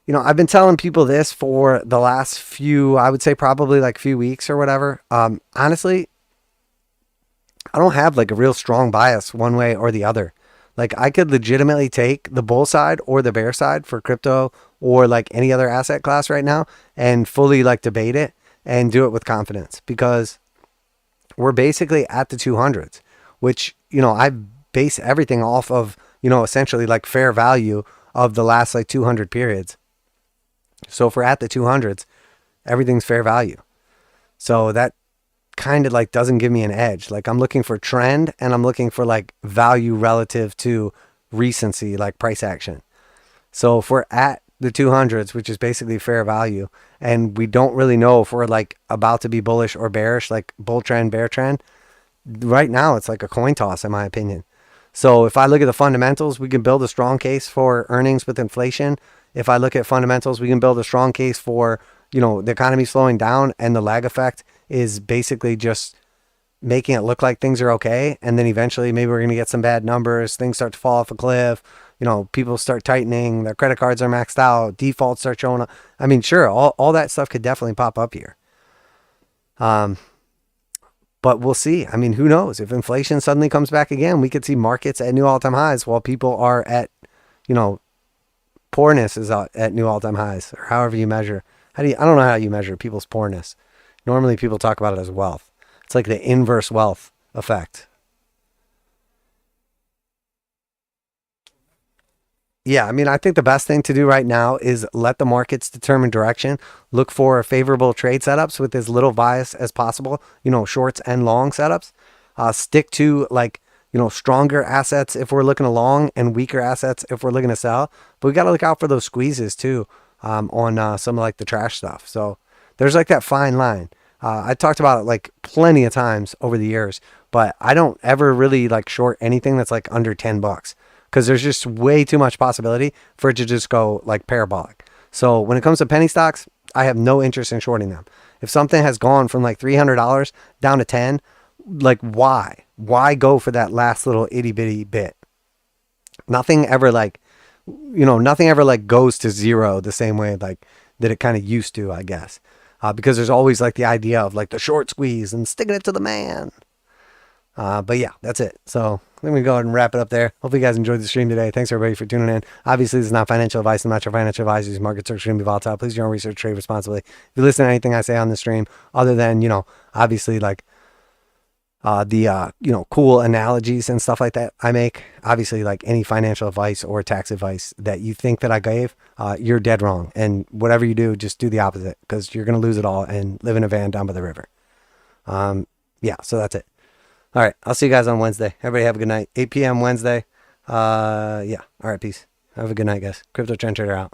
you know, I've been telling people this for the last few, I would say probably like few weeks or whatever. Honestly, I don't have like a real strong bias one way or the other. Like I could legitimately take the bull side or the bear side for crypto or like any other asset class right now and fully like debate it and do it with confidence because we're basically at the 200s, which, you know, I base everything off of, you know, essentially like fair value of the last like 200 periods. So if we're at the 200s, everything's fair value. So that kind of like doesn't give me an edge. Like I'm looking for trend and I'm looking for like value relative to recency, like price action. So if we're at the 200s, which is basically fair value, and we don't really know if we're like about to be bullish or bearish, like bull trend, bear trend, right now it's like a coin toss in my opinion. So if I look at the fundamentals, we can build a strong case for earnings with inflation. If I look at fundamentals, we can build a strong case for, you know, the economy slowing down and the lag effect is basically just making it look like things are okay, and then eventually maybe we're going to get some bad numbers, things start to fall off a cliff, you know, people start tightening, their credit cards are maxed out, defaults start showing up. I mean, sure, all that stuff could definitely pop up here. But we'll see. I mean, who knows? If inflation suddenly comes back again, we could see markets at new all-time highs while people are at, you know, poorness is at new all-time highs, or however you measure. I don't know how you measure people's poorness. Normally people talk about it as wealth. It's like the inverse wealth effect. Yeah, I mean, I think the best thing to do right now is let the markets determine direction. Look for favorable trade setups with as little bias as possible, you know, shorts and long setups. Stick to, like, you know, stronger assets if we're looking to long and weaker assets if we're looking to sell. But we got to look out for those squeezes too on some of like the trash stuff. So there's like that fine line. I talked about it like plenty of times over the years, but I don't ever really like short anything that's like under $10 because there's just way too much possibility for it to just go like parabolic. So when it comes to penny stocks, I have no interest in shorting them. If something has gone from like $300 down to 10, like why? Why go for that last little itty bitty bit? Nothing ever like, you know, nothing ever like goes to zero the same way like that it kind of used to, I guess. Because there's always like the idea of like the short squeeze and sticking it to the man. But yeah, that's it. So let me go ahead and wrap it up there. Hopefully you guys enjoyed the stream today. Thanks everybody for tuning in. Obviously, this is not financial advice. I'm not your financial advisor. These markets are extremely volatile. Please do your own research, trade responsibly. If you listen to anything I say on the stream, other than, you know, obviously like you know, cool analogies and stuff like that I make, obviously like any financial advice or tax advice that you think that I gave, you're dead wrong. And whatever you do, just do the opposite because you're going to lose it all and live in a van down by the river. Yeah, so that's it. All right, I'll see you guys on Wednesday. Everybody have a good night. 8 p.m. Wednesday. Yeah, all right, peace. Have a good night, guys. Crypto Trend Trader out.